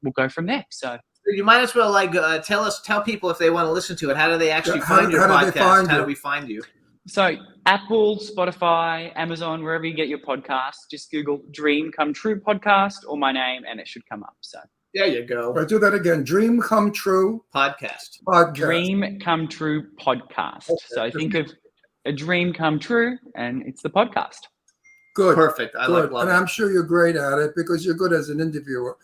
we'll go from there. So you might as well tell people if they want to listen to it. How do they actually find your podcast? How do we find you? So Apple, Spotify, Amazon, wherever you get your podcasts, just Google Dream Come True Podcast or my name and it should come up. So there you go. Right, do that again. Dream Come True Podcast. Dream Come True Podcast. Okay. So think of a dream come true, and it's the podcast. Good. Perfect. I love and it. I'm sure you're great at it because you're good as an interviewer.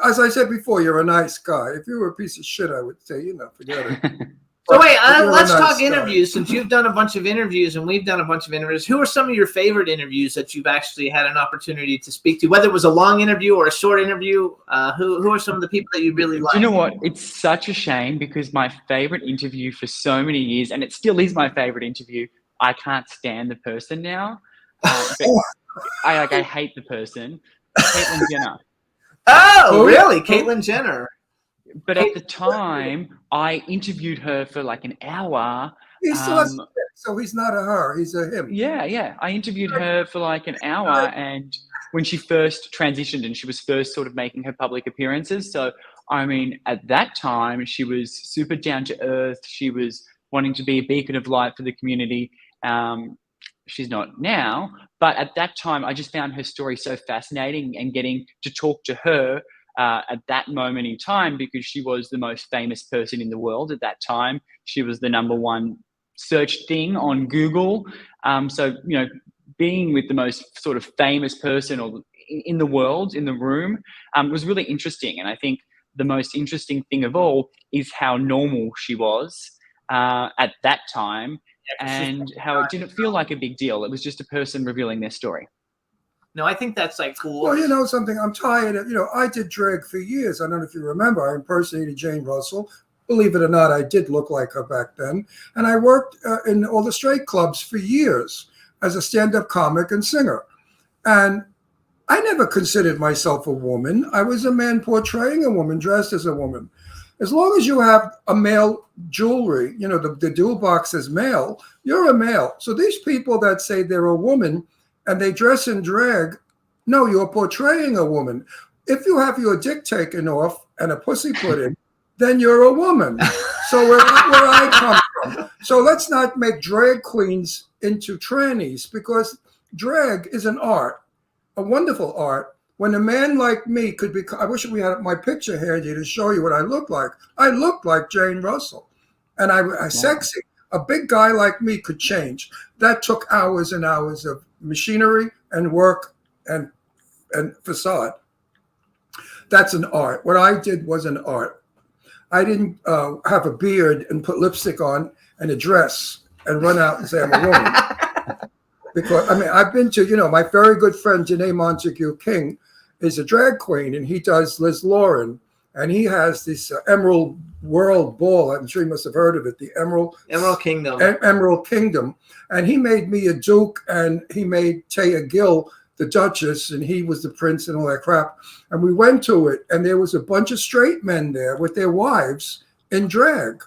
As I said before, you're a nice guy. If you were a piece of shit, I would say, forget it. So wait, let's talk interviews. Since you've done a bunch of interviews and we've done a bunch of interviews, who are some of your favorite interviews that you've actually had an opportunity to speak to? Whether it was a long interview or a short interview, who are some of the people that you really like? You know what? It's such a shame because my favorite interview for so many years, and it still is my favorite interview, I can't stand the person now. I hate the person. Caitlyn Jenner. Oh, really? Caitlyn Jenner. But at the time, I interviewed her for like an hour. He still has so he's not a her, he's a him. Yeah. I interviewed her for like an hour, and when she first transitioned and she was first sort of making her public appearances. So, I mean, at that time, she was super down to earth. She was wanting to be a beacon of light for the community. She's not now, but at that time, I just found her story so fascinating, and getting to talk to her at that moment in time, because she was the most famous person in the world at that time. She was the #1 searched thing on Google. So, being with the most sort of famous person or in the world, in the room, was really interesting. And I think the most interesting thing of all is how normal she was at that time, and how it didn't feel like a big deal. It was just a person revealing their story. No, I think that's like cool. Well, you know something, I'm tired of, I did drag for years. I don't know if you remember, I impersonated Jane Russell. Believe it or not, I did look like her back then. And I worked in all the straight clubs for years as a stand-up comic and singer. And I never considered myself a woman. I was a man portraying a woman, dressed as a woman. As long as you have a male jewelry, the jewel box is male, you're a male. So these people that say they're a woman and they dress in drag, no, you're portraying a woman. If you have your dick taken off and a pussy put in, then you're a woman. So where I come from. So let's not make drag queens into trannies, because drag is an art, a wonderful art. When a man like me could be, I wish we had my picture handy to show you what I look like. I looked like Jane Russell, and I sexy. A big guy like me could change. That took hours and hours of machinery and work and facade. That's an art. What I did was an art. I didn't have a beard and put lipstick on and a dress and run out and say I'm a woman. Because, I've been to, my very good friend, Janae Montague King, is a drag queen, and he does Liz Lauren. And he has this Emerald World Ball. I'm sure you must have heard of it, the Emerald Kingdom. Emerald Kingdom. And he made me a duke, and he made Taya Gill the Duchess, and he was the prince and all that crap. And we went to it, and there was a bunch of straight men there with their wives in drag.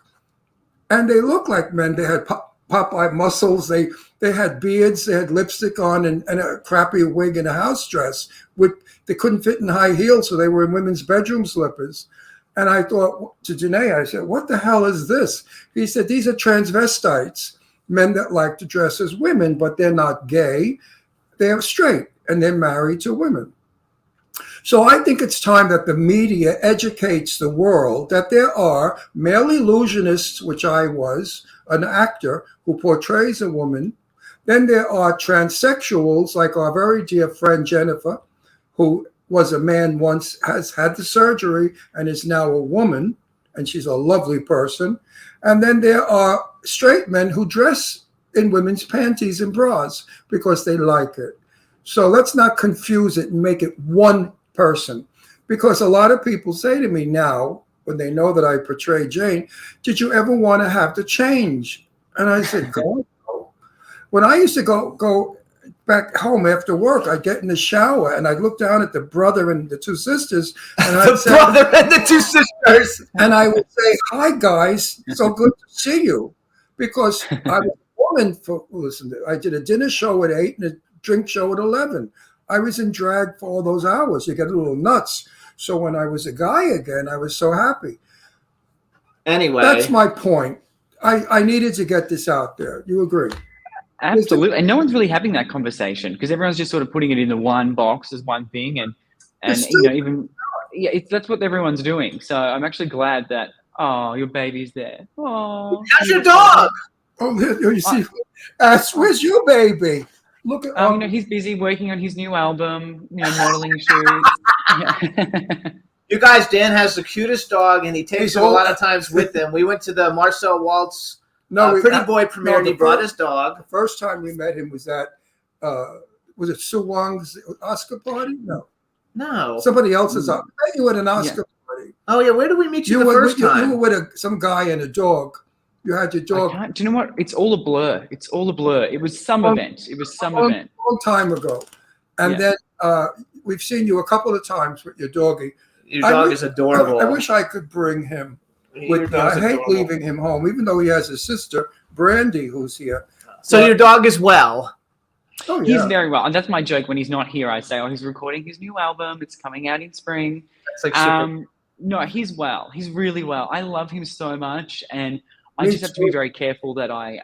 And they looked like men. They had Popeye muscles. They had beards. They had lipstick on and a crappy wig and a house dress. They couldn't fit in high heels, so they were in women's bedroom slippers. And I thought to Janae, I said, what the hell is this? He said, these are transvestites, men that like to dress as women, but they're not gay. They're straight, and they're married to women. So I think it's time that the media educates the world that there are male illusionists, which I was, an actor who portrays a woman. Then there are transsexuals, like our very dear friend Jennifer, who was a man once, has had the surgery, and is now a woman, and she's a lovely person. And then there are straight men who dress in women's panties and bras because they like it. So let's not confuse it and make it one person, because a lot of people say to me now, when they know that I portray Jane, did you ever want to have to change? And I said, God, no. When I used to go back home after work, I'd get in the shower and I'd look down at the brother and the two sisters, and I'd say, brother and the two sisters, and I would say, hi guys, so good to see you, because I was a woman listen, I did a dinner show at 8 and a drink show at 11. I was in drag for all those hours. You get a little nuts. So when I was a guy again, I was so happy. Anyway, that's my point. I needed to get this out there. You agree? Absolutely. And no one's really having that conversation because everyone's just sort of putting it in the one box as one thing. And you know, even, yeah, that's what everyone's doing. So I'm actually glad that, oh, your baby's there. Oh, that's your dog. Oh, you see, where's your baby? Look at, you know, he's busy working on his new album, you know, modeling shoes. You guys, Dan has the cutest dog, and he takes it a lot of times with him. We went to the Marcel Waltz Pretty Boy premiere, and he brought his dog. The first time we met him was at, was it Sue Wong's Oscar party? No. Somebody else's. I met you at an Oscar party. Oh, yeah. Where did we meet you the first time? You were with some guy and a dog. You had your dog. Do you know what? It's all a blur. It's all a blur. It was some event. It was some event. A long time ago. And then we've seen you a couple of times with your doggie. Your dog is adorable. I wish I could bring him with me. I hate leaving him home, even though he has a sister, Brandy, who's here. So your dog is well. Oh, yeah. He's very well. And that's my joke. When he's not here, I say, oh, he's recording his new album. It's coming out in spring. That's like super. No, he's well. He's really well. I love him so much. And I just have to be very careful that I,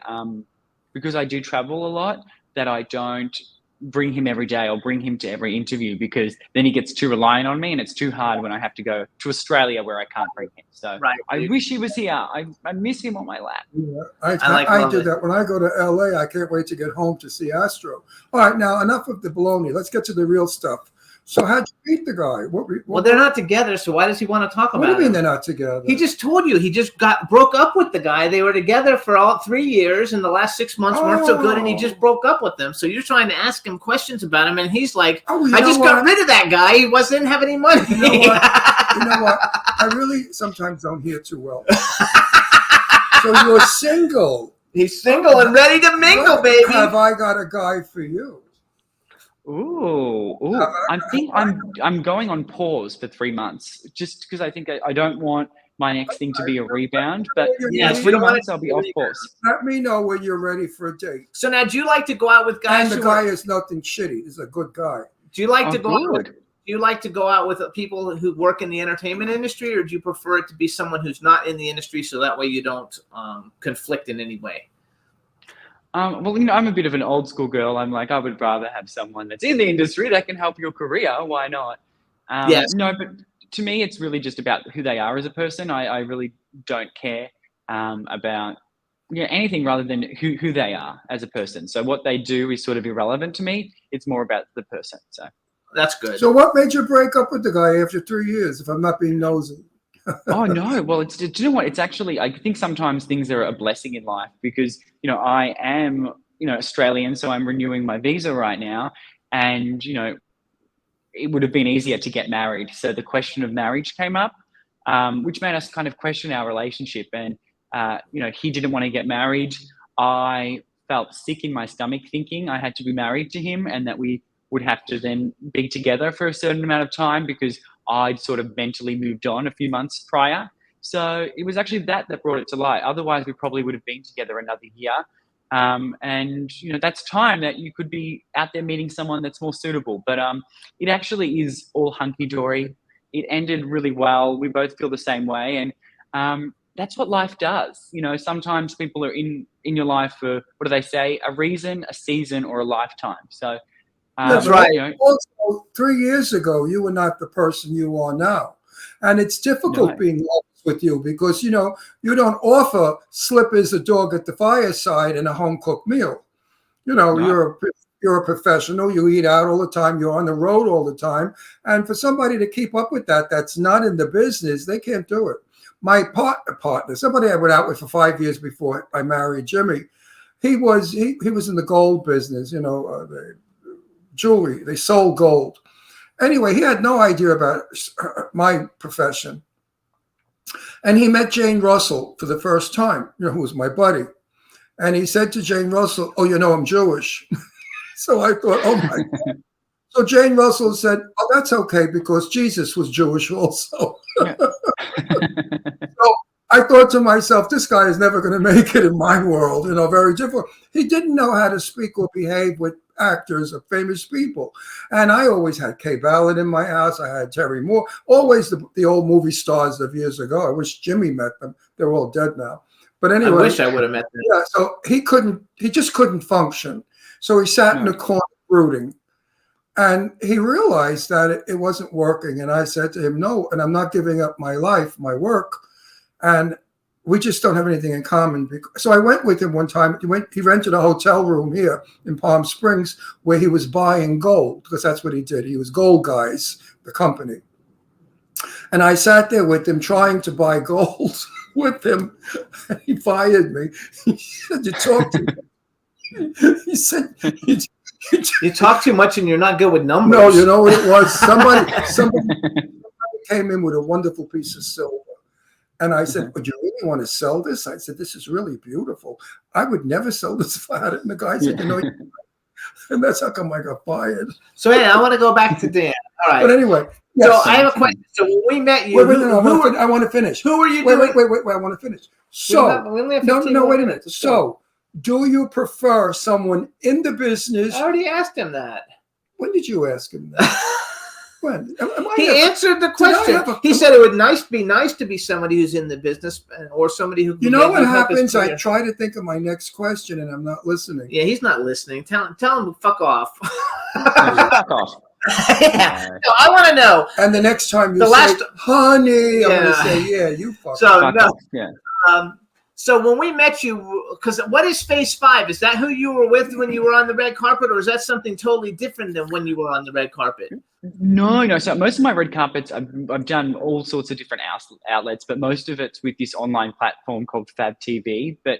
because I do travel a lot, that I don't bring him every day or bring him to every interview, because then he gets too reliant on me and it's too hard when I have to go to Australia where I can't bring him. So I wish he was here. I miss him on my lap. Yeah, I do that. When I go to LA, I can't wait to get home to see Astro. All right, now enough of the baloney. Let's get to the real stuff. So how'd you meet the guy? Well, they're not together, so why does he want to talk about it? What do you mean they're not together? He just told you. He just broke up with the guy. They were together for all 3 years, and the last 6 months weren't so good, and he just broke up with them. So you're trying to ask him questions about him, and he's like, I just got rid of that guy. He didn't have any money. You know what? I really sometimes don't hear too well. So you're single. He's single and ready to mingle, baby. Have I got a guy for you? Ooh. I'm going on pause for 3 months, just because I think I don't want my next thing to be a rebound. But yes, 3 months I'll be off pause. Let me know when you're ready for a date. So now, do you like to go out with guys? And the guy is nothing shitty. He's a good guy. Do you like to go out? Do you like to go out with people who work in the entertainment industry, or do you prefer it to be someone who's not in the industry, so that way you don't conflict in any way? Well, you know, I'm a bit of an old school girl. I'm like, I would rather have someone that's in the industry that can help your career. Why not? Yes. No, but to me, it's really just about who they are as a person. I really don't care about anything rather than who they are as a person. So what they do is sort of irrelevant to me. It's more about the person. So that's good. So what made you break up with the guy after 3 years, if I'm not being nosy? Oh no! Well, do you know what? It's actually, I think sometimes things are a blessing in life, because I am Australian, so I'm renewing my visa right now, and it would have been easier to get married. So the question of marriage came up, which made us kind of question our relationship. And he didn't want to get married. I felt sick in my stomach thinking I had to be married to him, and that we would have to then be together for a certain amount of time, because I'd sort of mentally moved on a few months prior. So it was actually that brought it to light. Otherwise, we probably would have been together another year. And that's time that you could be out there meeting someone that's more suitable. But it actually is all hunky-dory. It ended really well. We both feel the same way. And that's what life does. Sometimes people are in your life for, what do they say, a reason, a season, or a lifetime. So that's right. Also, 3 years ago, you were not the person you are now. And it's difficult being honest with you, because, you don't offer slippers, a dog at the fireside, and a home-cooked meal. You're a professional. You eat out all the time. You're on the road all the time. And for somebody to keep up with that's not in the business, they can't do it. My partner, somebody I went out with for 5 years before I married Jimmy, he was in the gold business, jewelry. They sold gold. Anyway, he had no idea about my profession. And he met Jane Russell for the first time, who was my buddy. And he said to Jane Russell, "Oh, I'm Jewish." So I thought, oh my God. So Jane Russell said, "Oh, that's okay, because Jesus was Jewish also." Yeah. So I thought to myself, this guy is never going to make it in my world, very difficult. He didn't know how to speak or behave with actors or famous people. And I always had Kay Ballard in my house. I had Terry Moore, always the old movie stars of years ago. I wish Jimmy met them. They're all dead now. But anyway. I wish I would have met them. Yeah, so he just couldn't function. So he sat in the corner brooding. And he realized that it wasn't working. And I said to him, no, and I'm not giving up my life, my work. And we just don't have anything in common. So I went with him one time. He rented a hotel room here in Palm Springs where he was buying gold, because that's what he did. He was Gold Guys, the company. And I sat there with him trying to buy gold with him. He fired me. He said, you talk to me. He said, you talk too much and you're not good with numbers. No, you know what it was? Somebody came in with a wonderful piece of silver. And I said, would you really want to sell this? I said, this is really beautiful. I would never sell this if I had it. And the guy said, and that's how come I got fired. So I want to go back to Dan. All right. But anyway. Yes. So I have a question. So when we met you, I want to finish. Who were you? Wait, I want to finish. So, wait a minute. So, do you prefer someone in the business? I already asked him that. When did you ask him that? When? He answered the question. He said it would be nice to be somebody who's in the business or somebody who. You know what happens? I try to think of my next question and I'm not listening. Yeah, he's not listening. Tell him to fuck off. Fuck off. Yeah. No, I want to know. And the next time you say, honey, I'm going to say, yeah, you fuck off. No. Yeah. So when we met you, because what is Phase 5? Is that who you were with when you were on the red carpet, or is that something totally different than when you were on the red carpet? No. So most of my red carpets, I've done all sorts of different outlets, but most of it's with this online platform called Fab TV. But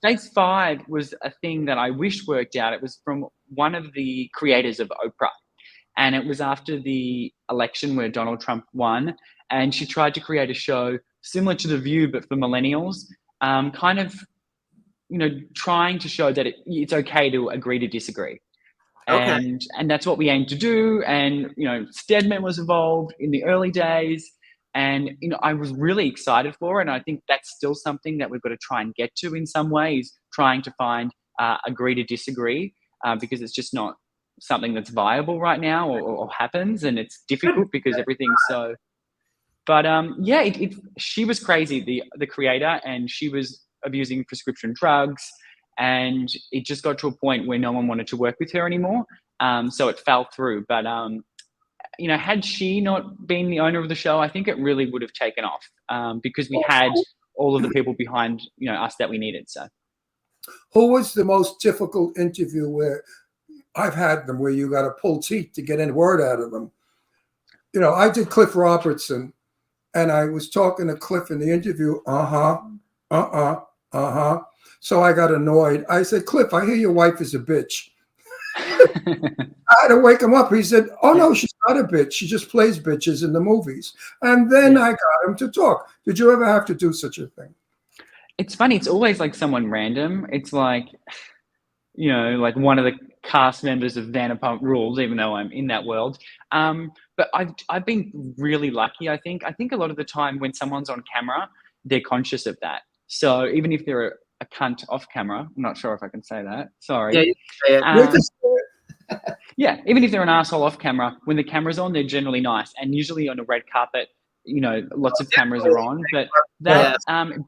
Phase 5 was a thing that I wish worked out. It was from one of the creators of Oprah. And it was after the election where Donald Trump won. And she tried to create a show similar to The View, but for millennials. Kind of, trying to show that it's okay to agree to disagree. Okay. And that's what we aim to do. And, Stedman was involved in the early days. And, I was really excited for it. And I think that's still something that we've got to try and get to in some ways, trying to find agree to disagree, because it's just not something that's viable right now or happens. And it's difficult because everything's so... But she was crazy, the creator, and she was abusing prescription drugs, and it just got to a point where no one wanted to work with her anymore. So it fell through. But had she not been the owner of the show, I think it really would have taken off, because we had all of the people behind us that we needed. So, who was the most difficult interview where I've had them where you got to pull teeth to get any word out of them? I did Cliff Robertson. And I was talking to Cliff in the interview, So I got annoyed. I said, Cliff, I hear your wife is a bitch. I had to wake him up. He said, oh, no, she's not a bitch. She just plays bitches in the movies. And then I got him to talk. Did you ever have to do such a thing? It's funny. It's always like someone random. It's like, like one of the cast members of Vanderpump Rules, even though I'm in that world. But I've been really lucky, I think. I think a lot of the time when someone's on camera, they're conscious of that. So even if they're a cunt off camera, I'm not sure if I can say that. Sorry. Yeah, you can say it. Yeah, even if they're an asshole off camera, when the camera's on, they're generally nice. And usually on a red carpet, lots of cameras are on. But that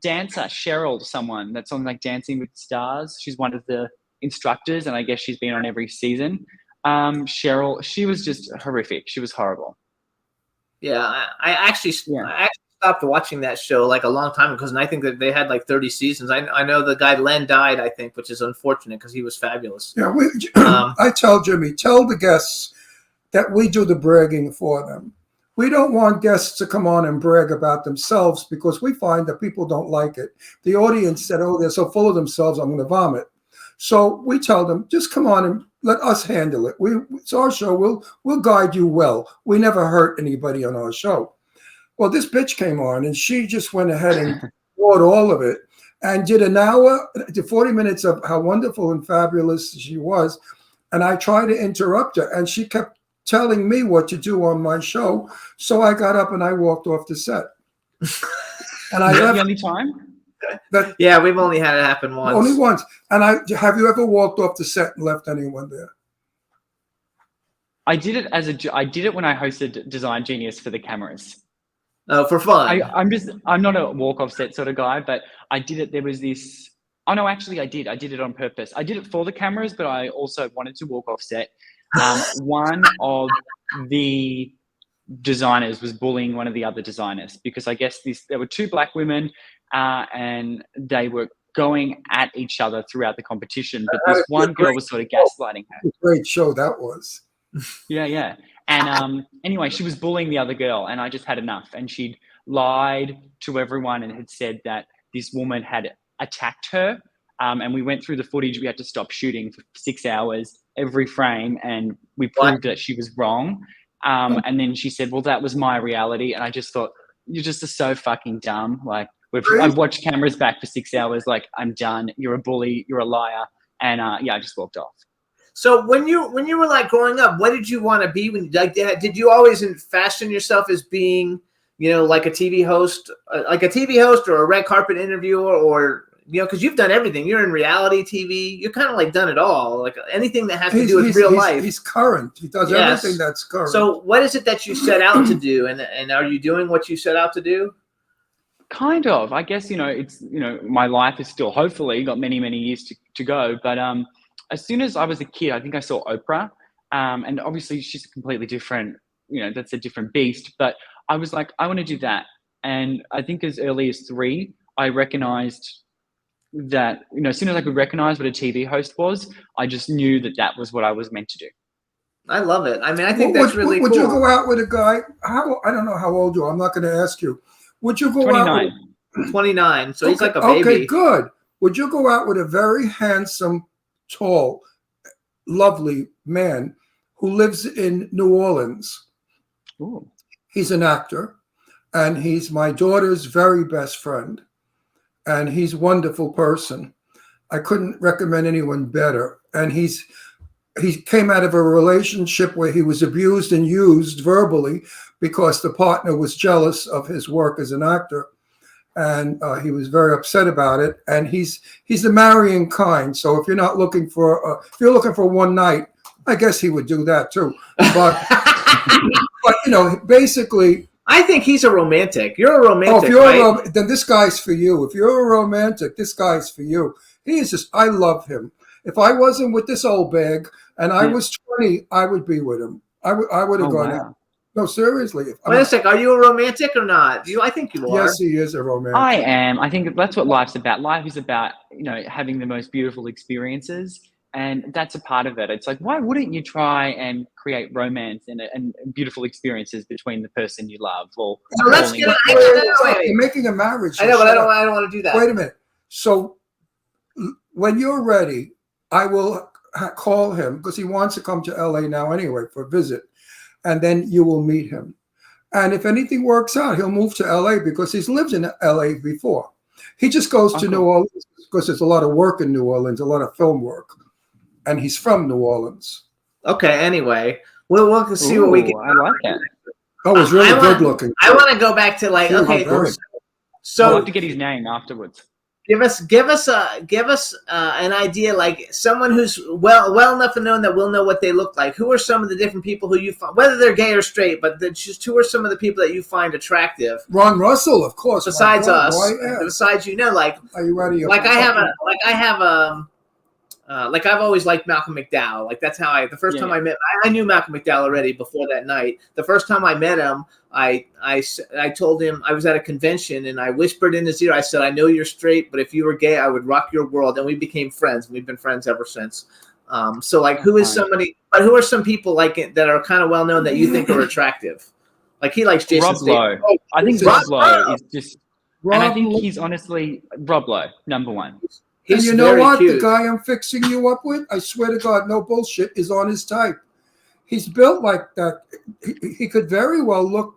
dancer, Cheryl, someone that's on like Dancing with the Stars, she's one of the instructors, and I guess she's been on every season. Cheryl, she was just horrific. She was horrible. Yeah, I actually stopped watching that show like a long time ago, and I think that they had like 30 seasons. I know the guy Len died, I think, which is unfortunate because he was fabulous. Yeah, I tell Jimmy, tell the guests that we do the bragging for them. We don't want guests to come on and brag about themselves because we find that people don't like it. The audience said, oh, they're so full of themselves, I'm going to vomit. So we tell them, just come on and let us handle it. It's our show. We'll guide you well. We never hurt anybody on our show. Well, this bitch came on and she just went ahead and bought all of it and did an hour to 40 minutes of how wonderful and fabulous she was. And I tried to interrupt her and she kept telling me what to do on my show. So I got up and I walked off the set. And I Is that left the only time? that Yeah, we've only had it happen once. only once. And have you ever walked off the set and left anyone there? I did it when I hosted Design Genius for the cameras. Oh, for fun. I'm not a walk off set sort of guy, but I did it. There was this. Oh no, actually, I did it on purpose. I did it for the cameras, but I also wanted to walk off set. One of the designers was bullying one of the other designers because I guess there were two black women, and they were going at each other throughout the competition. But this one girl was sort of gaslighting her. Great show that was. Yeah. And anyway, she was bullying the other girl, and I just had enough. And she'd lied to everyone and had said that this woman had attacked her. And we went through the footage. We had to stop shooting for 6 hours, every frame, and we proved that she was wrong. And then she said, well, that was my reality. And I just thought, you just are so fucking dumb. Like, I've watched cameras back for 6 hours. Like, I'm done. You're a bully. You're a liar. And I just walked off. So when you were like growing up, what did you want to be when like did you always fashion yourself as being, like a TV host or a red carpet interviewer, or because you've done everything. You're in reality TV. You're kind of like done it all, like anything that has to do with real life. He's current. He does everything that's current. So what is it that you set out to do, and are you doing what you set out to do? Kind of. I guess it's my life is still hopefully got many years to go, but as soon as I was a kid, I think I saw Oprah, and obviously she's a completely different, that's a different beast. But I was like, I want to do that. And I think as early as 3, I recognized that, as soon as I could recognize what a TV host was, I just knew that was what I was meant to do. I love it. I mean, I think that's really cool. Would you go out with a guy? I don't know how old you are. I'm not going to ask you. Would you go 29. out with 29. So he's like a baby. Okay, good. Would you go out with a very handsome, tall, lovely man who lives in New Orleans? Ooh. He's an actor, and he's my daughter's very best friend, and he's a wonderful person. I couldn't recommend anyone better. And he came out of a relationship where he was abused and used verbally because the partner was jealous of his work as an actor. And he was very upset about it. And he's the marrying kind. So if you're not looking for, if you're looking for one night, I guess he would do that too. But, but basically, I think he's a romantic. You're a romantic. Oh, if you're then this guy's for you. If you're a romantic, this guy's for you. He is just. I love him. If I wasn't with this old bag and I was 20, I would be with him. I would have gone out. No, seriously. Wait a sec. Are you a romantic or not? I think you are. Yes, he is a romantic. I am. I think that's what life's about. Life is about, having the most beautiful experiences. And that's a part of it. It's like, why wouldn't you try and create romance and beautiful experiences between the person you love? Or so let's get You're making a marriage. I know, but I don't want to do that. Wait a minute. So when you're ready, I will call him because he wants to come to LA now anyway for a visit. And then you will meet him. And if anything works out, he'll move to LA because he's lived in LA before. He just goes to New Orleans because there's a lot of work in New Orleans, a lot of film work. And he's from New Orleans. Okay, anyway. We'll see what we can. I like that. Oh, he's really good looking. I want to go back to so I'll have to get his name afterwards. Give us an idea, like someone who's well enough to know that we'll know what they look like. Who are some of the different people who you find, whether they're gay or straight, but just who are some of the people that you find attractive? Ron Russell, of course. Besides us, besides like, are you ready? Like I've always liked Malcolm McDowell. Like that's how the first time I met, I knew Malcolm McDowell already before that night. The first time I met him, I told him I was at a convention and I whispered in his ear. I said, "I know you're straight, but if you were gay, I would rock your world." And we became friends. We've been friends ever since. So like, who is somebody? But who are some people like that are kind of well known that you think are attractive? Like he likes Jason Rob Lowe. I think Rob Lowe is just, and I think he's honestly Rob Lowe, number one. And you know what? Cute. The guy I'm fixing you up with, I swear to God, no bullshit, is on his type. He's built like that. He could very well look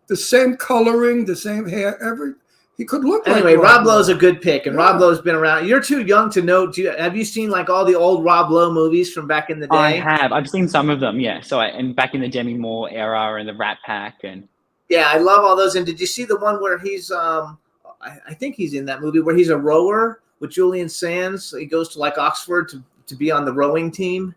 the same coloring, the same hair, he could look anyway, like Rob Lowe's a good pick, and Rob Lowe's been around. You're too young to know. Have you seen like all the old Rob Lowe movies from back in the day? I have. I've seen some of them, yeah. So and back in the Demi Moore era and the Rat Pack and Yeah, I love all those. And did you see the one where he's I think he's in that movie where he's a rower with Julian Sands. He goes to like Oxford to be on the rowing team.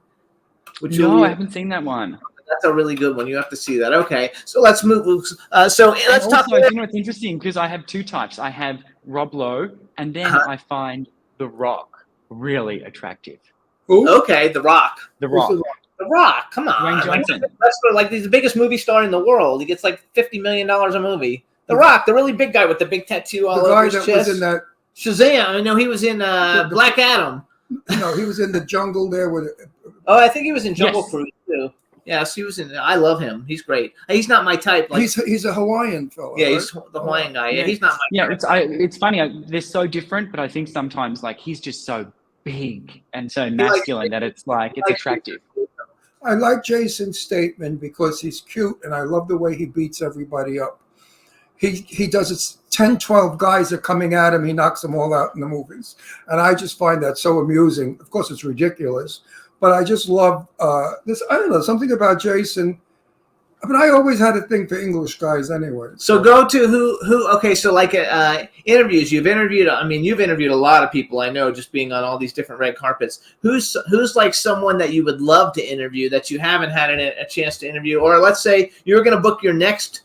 With No, Julian. I haven't seen that one. That's a really good one. You have to see that. Okay, so let's move. So let's And talk. also, you know what's interesting? Because I have two types. I have Rob Lowe, and then I find The Rock really attractive. Who? Okay, The Rock. The Rock. The Rock. Come on. Dwayne Johnson. Like he's the biggest movie star in the world. He gets like $50 million a movie. The Rock, the really big guy with the big tattoo all over his chest. The guy that was in that Shazam. I know he was in Black Adam. No, he was in the jungle there with. Oh, I think he was in Jungle Cruise too. Yes, he was in. I love him. He's great. He's not my type. Like, he's a Hawaiian fellow. Yeah, right? he's the Hawaiian guy. Yeah, he's not my type. It's funny. They're so different, but I think sometimes like he's just so big and so masculine that it's like it's attractive. I like Jason Statham because he's cute, and I love the way he beats everybody up. He does it. 10, 12 guys are coming at him. He knocks them all out in the movies, and I just find that so amusing. Of course, it's ridiculous. But I just love this. I don't know, something about Jason. I mean, I always had a thing for English guys anyway. So go to who? Okay, so like interviews. You've interviewed. I mean, you've interviewed a lot of people. I know, just being on all these different red carpets. Who's like someone that you would love to interview that you haven't had a chance to interview? Or let's say you're going to book your next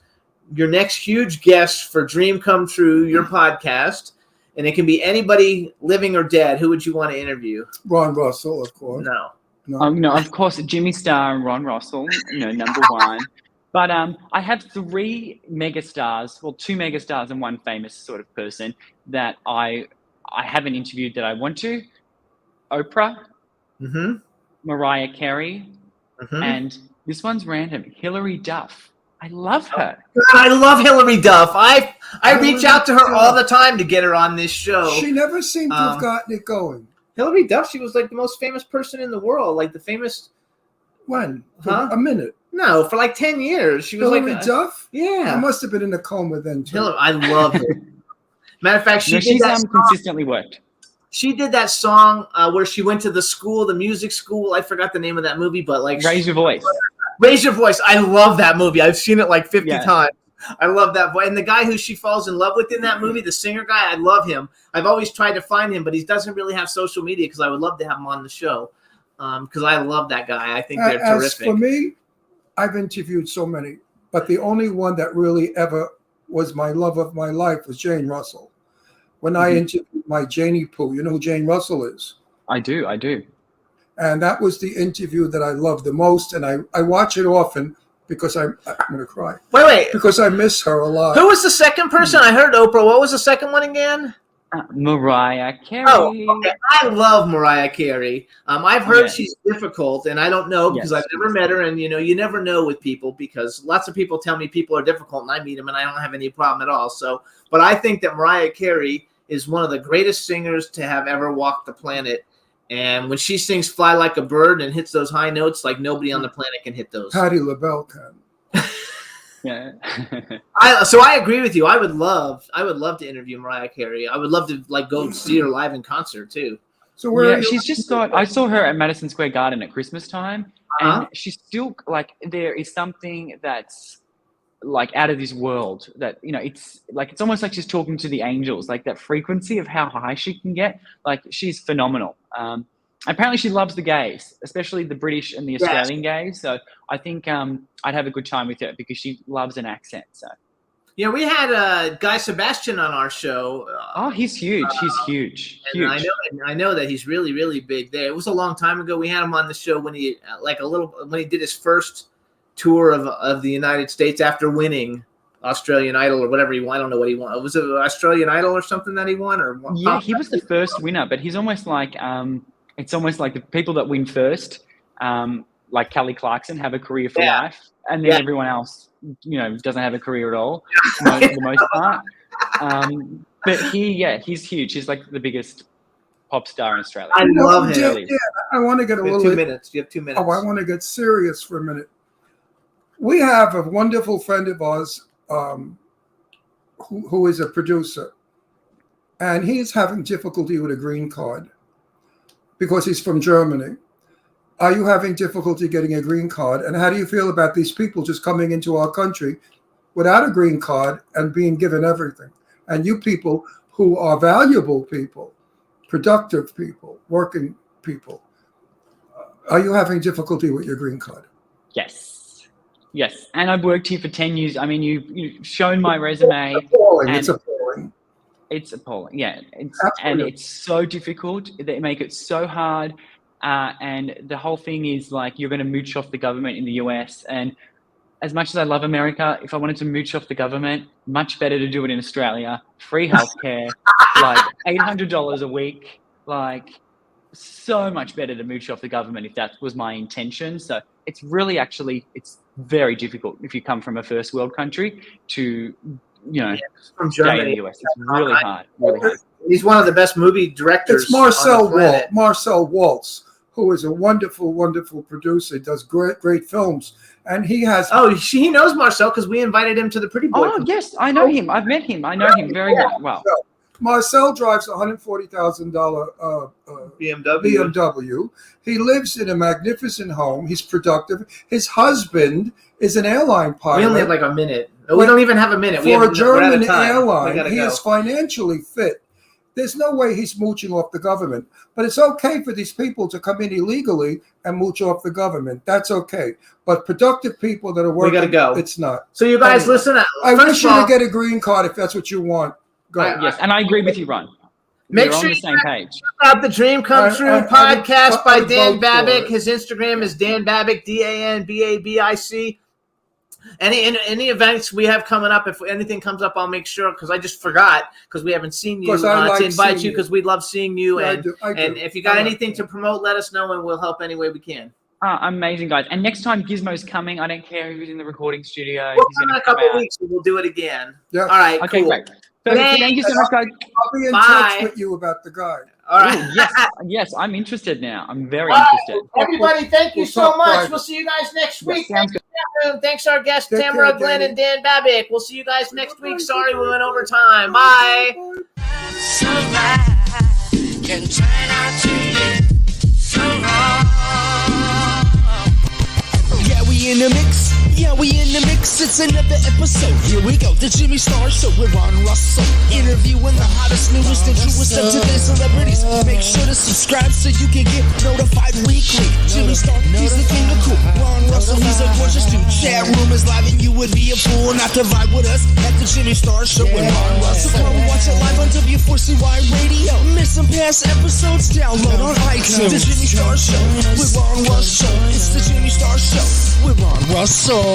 huge guest for Dream Come True, your podcast, and it can be anybody living or dead. Who would you want to interview? Ron Russell, of course. No, of course, Jimmy Starr and Ron Russell, number one. But I have three megastars, well, two megastars and one famous sort of person that I haven't interviewed that I want to. Oprah, Mariah Carey, and this one's random, Hilary Duff. I love her. I love Hilary Duff. I reach out to her all the time to get her on this show. She never seemed to have gotten it going. Hilary Duff, she was like the most famous person in the world, like the famous. When? For a minute? No, for like 10 years. She was Hilary like Duff? Yeah. I must have been in a coma then too. I love her. Matter of fact, she's consistently worked. She did that song where she went to the music school. I forgot the name of that movie, but like Raise Your Voice. Raise Your Voice. I love that movie. I've seen it like 50 times. I love that voice. And the guy who she falls in love with in that movie, the singer guy, I love him. I've always tried to find him, but he doesn't really have social media because I would love to have him on the show because I love that guy. I think they're terrific. For me, I've interviewed so many, but the only one that really ever was my love of my life was Jane Russell. When I interviewed my Janie Poo, you know who Jane Russell is? I do. And that was the interview that I loved the most, and I watch it often because I'm going to cry. Wait. Because I miss her a lot. Who was the second person? I heard Oprah. What was the second one again? Mariah Carey. Oh, okay. I love Mariah Carey. I've heard she's difficult, and I don't know because I've never met her. And you never know with people because lots of people tell me people are difficult, and I meet them, and I don't have any problem at all. So, but I think that Mariah Carey is one of the greatest singers to have ever walked the planet. And when she sings "Fly Like a Bird" and hits those high notes, like nobody on the planet can hit those. Patti LaBelle can. Yeah. So I agree with you. I would love to interview Mariah Carey. I would love to go see her live in concert too. So where she's just I saw her at Madison Square Garden at Christmas time, and she's still there is something that's out of this world that it's almost like she's talking to the angels, like that frequency of how high she can get. Like she's phenomenal. Apparently she loves the gays, especially the British and the Australian gays. So I think I'd have a good time with her because she loves an accent. So yeah, we had Guy Sebastian on our show. He's huge. He's huge. And I know that he's really, really big there. It was a long time ago. We had him on the show when he when he did his first tour of the United States after winning Australian Idol or whatever he won. I don't know what he won. Was it Australian Idol or something that he won? Yeah, he was the first winner, but he's almost like it's almost like the people that win first, like Kelly Clarkson, have a career for life, and then everyone else, doesn't have a career at all for the most part. But he's huge. He's like the biggest pop star in Australia. I love him. Yeah, I want to get a little 2 minutes. You have 2 minutes. Oh, I want to get serious for a minute. We have a wonderful friend of ours who is a producer, and he's having difficulty with a green card because he's from Germany. Are you having difficulty getting a green card? And how do you feel about these people just coming into our country without a green card and being given everything. And you people who are valuable people, productive people, working people, are you having difficulty with your green card? Yes, and I've worked here for 10 years. I mean, you've shown my resume. It's appalling. It's appalling. Yeah, and it's so difficult. They make it so hard, and the whole thing is like you're going to mooch off the government in the US. And as much as I love America, if I wanted to mooch off the government, much better to do it in Australia. Free healthcare, like $800 a week, like so much better to mooch off the government if that was my intention. So it's really it's very difficult if you come from a first world country to, from stay Germany. in the US. It's really hard. Really hard. He's one of the best movie directors. It's Marcel on the planet. Marcel Waltz, who is a wonderful, wonderful producer. He does great films. And he has... he knows Marcel because we invited him to the Pretty Boy. Oh, yes, I know him. I've met him. I know him very well. Marcel drives a $140,000 BMW. He lives in a magnificent home. He's productive. His husband is an airline pilot. We only have like a minute. We don't even have a minute. For a German airline, he is financially fit. There's no way he's mooching off the government. But it's okay for these people to come in illegally and mooch off the government. That's okay. But productive people that are working, we gotta go. It's not. So you guys listen. I wish you to get a green card if that's what you want. Go. Yes, and I agree with you, Ron. Make We're sure on the same page. Check out the Dream Come True podcast by Dan Babic. it. His Instagram is Dan Babic, DanBabic. Any events we have coming up, if anything comes up, I'll make sure, because I just forgot, because we haven't seen you, to invite you, because we love seeing you. Yeah, and I do. if you got anything to promote, let us know, and we'll help any way we can. Amazing, guys. And next time Gizmo's coming, I don't care who's in the recording studio. We'll he's come in gonna a couple come out. weeks, and we'll do it again. Yeah. All right, Okay, cool. great. Thank you so much, guys. I'll be in Bye. touch with you about the guy. All right. Ooh, yes, I'm interested now. I'm very interested. Everybody, thank you We'll so talk much. private. We'll see you guys next Yes, week. sounds good. Thanks our guests, Take Tamara care, Glynn Danny. and Dan Babic. We'll see you guys next week. Sorry we went over time. Bye. Can turn out to be so wrong. Yeah, we in the mix. Yeah, we in the mix. It's another episode. Here we go. The Jimmy Star Show with Ron Russell. Interviewing the hottest, newest, and truest of today's celebrities. Make sure to subscribe so you can get notified weekly. Jimmy Star, he's the king of cool. Ron Russell, he's a gorgeous dude. Chat room is live and you would be a fool not to vibe with us at the Jimmy Star Show with Ron Russell. So come watch it live on W4CY Radio. Miss some past episodes? Download on iTunes. The Jimmy Star Show with Ron Russell. It's the Jimmy Star Show with Ron Russell.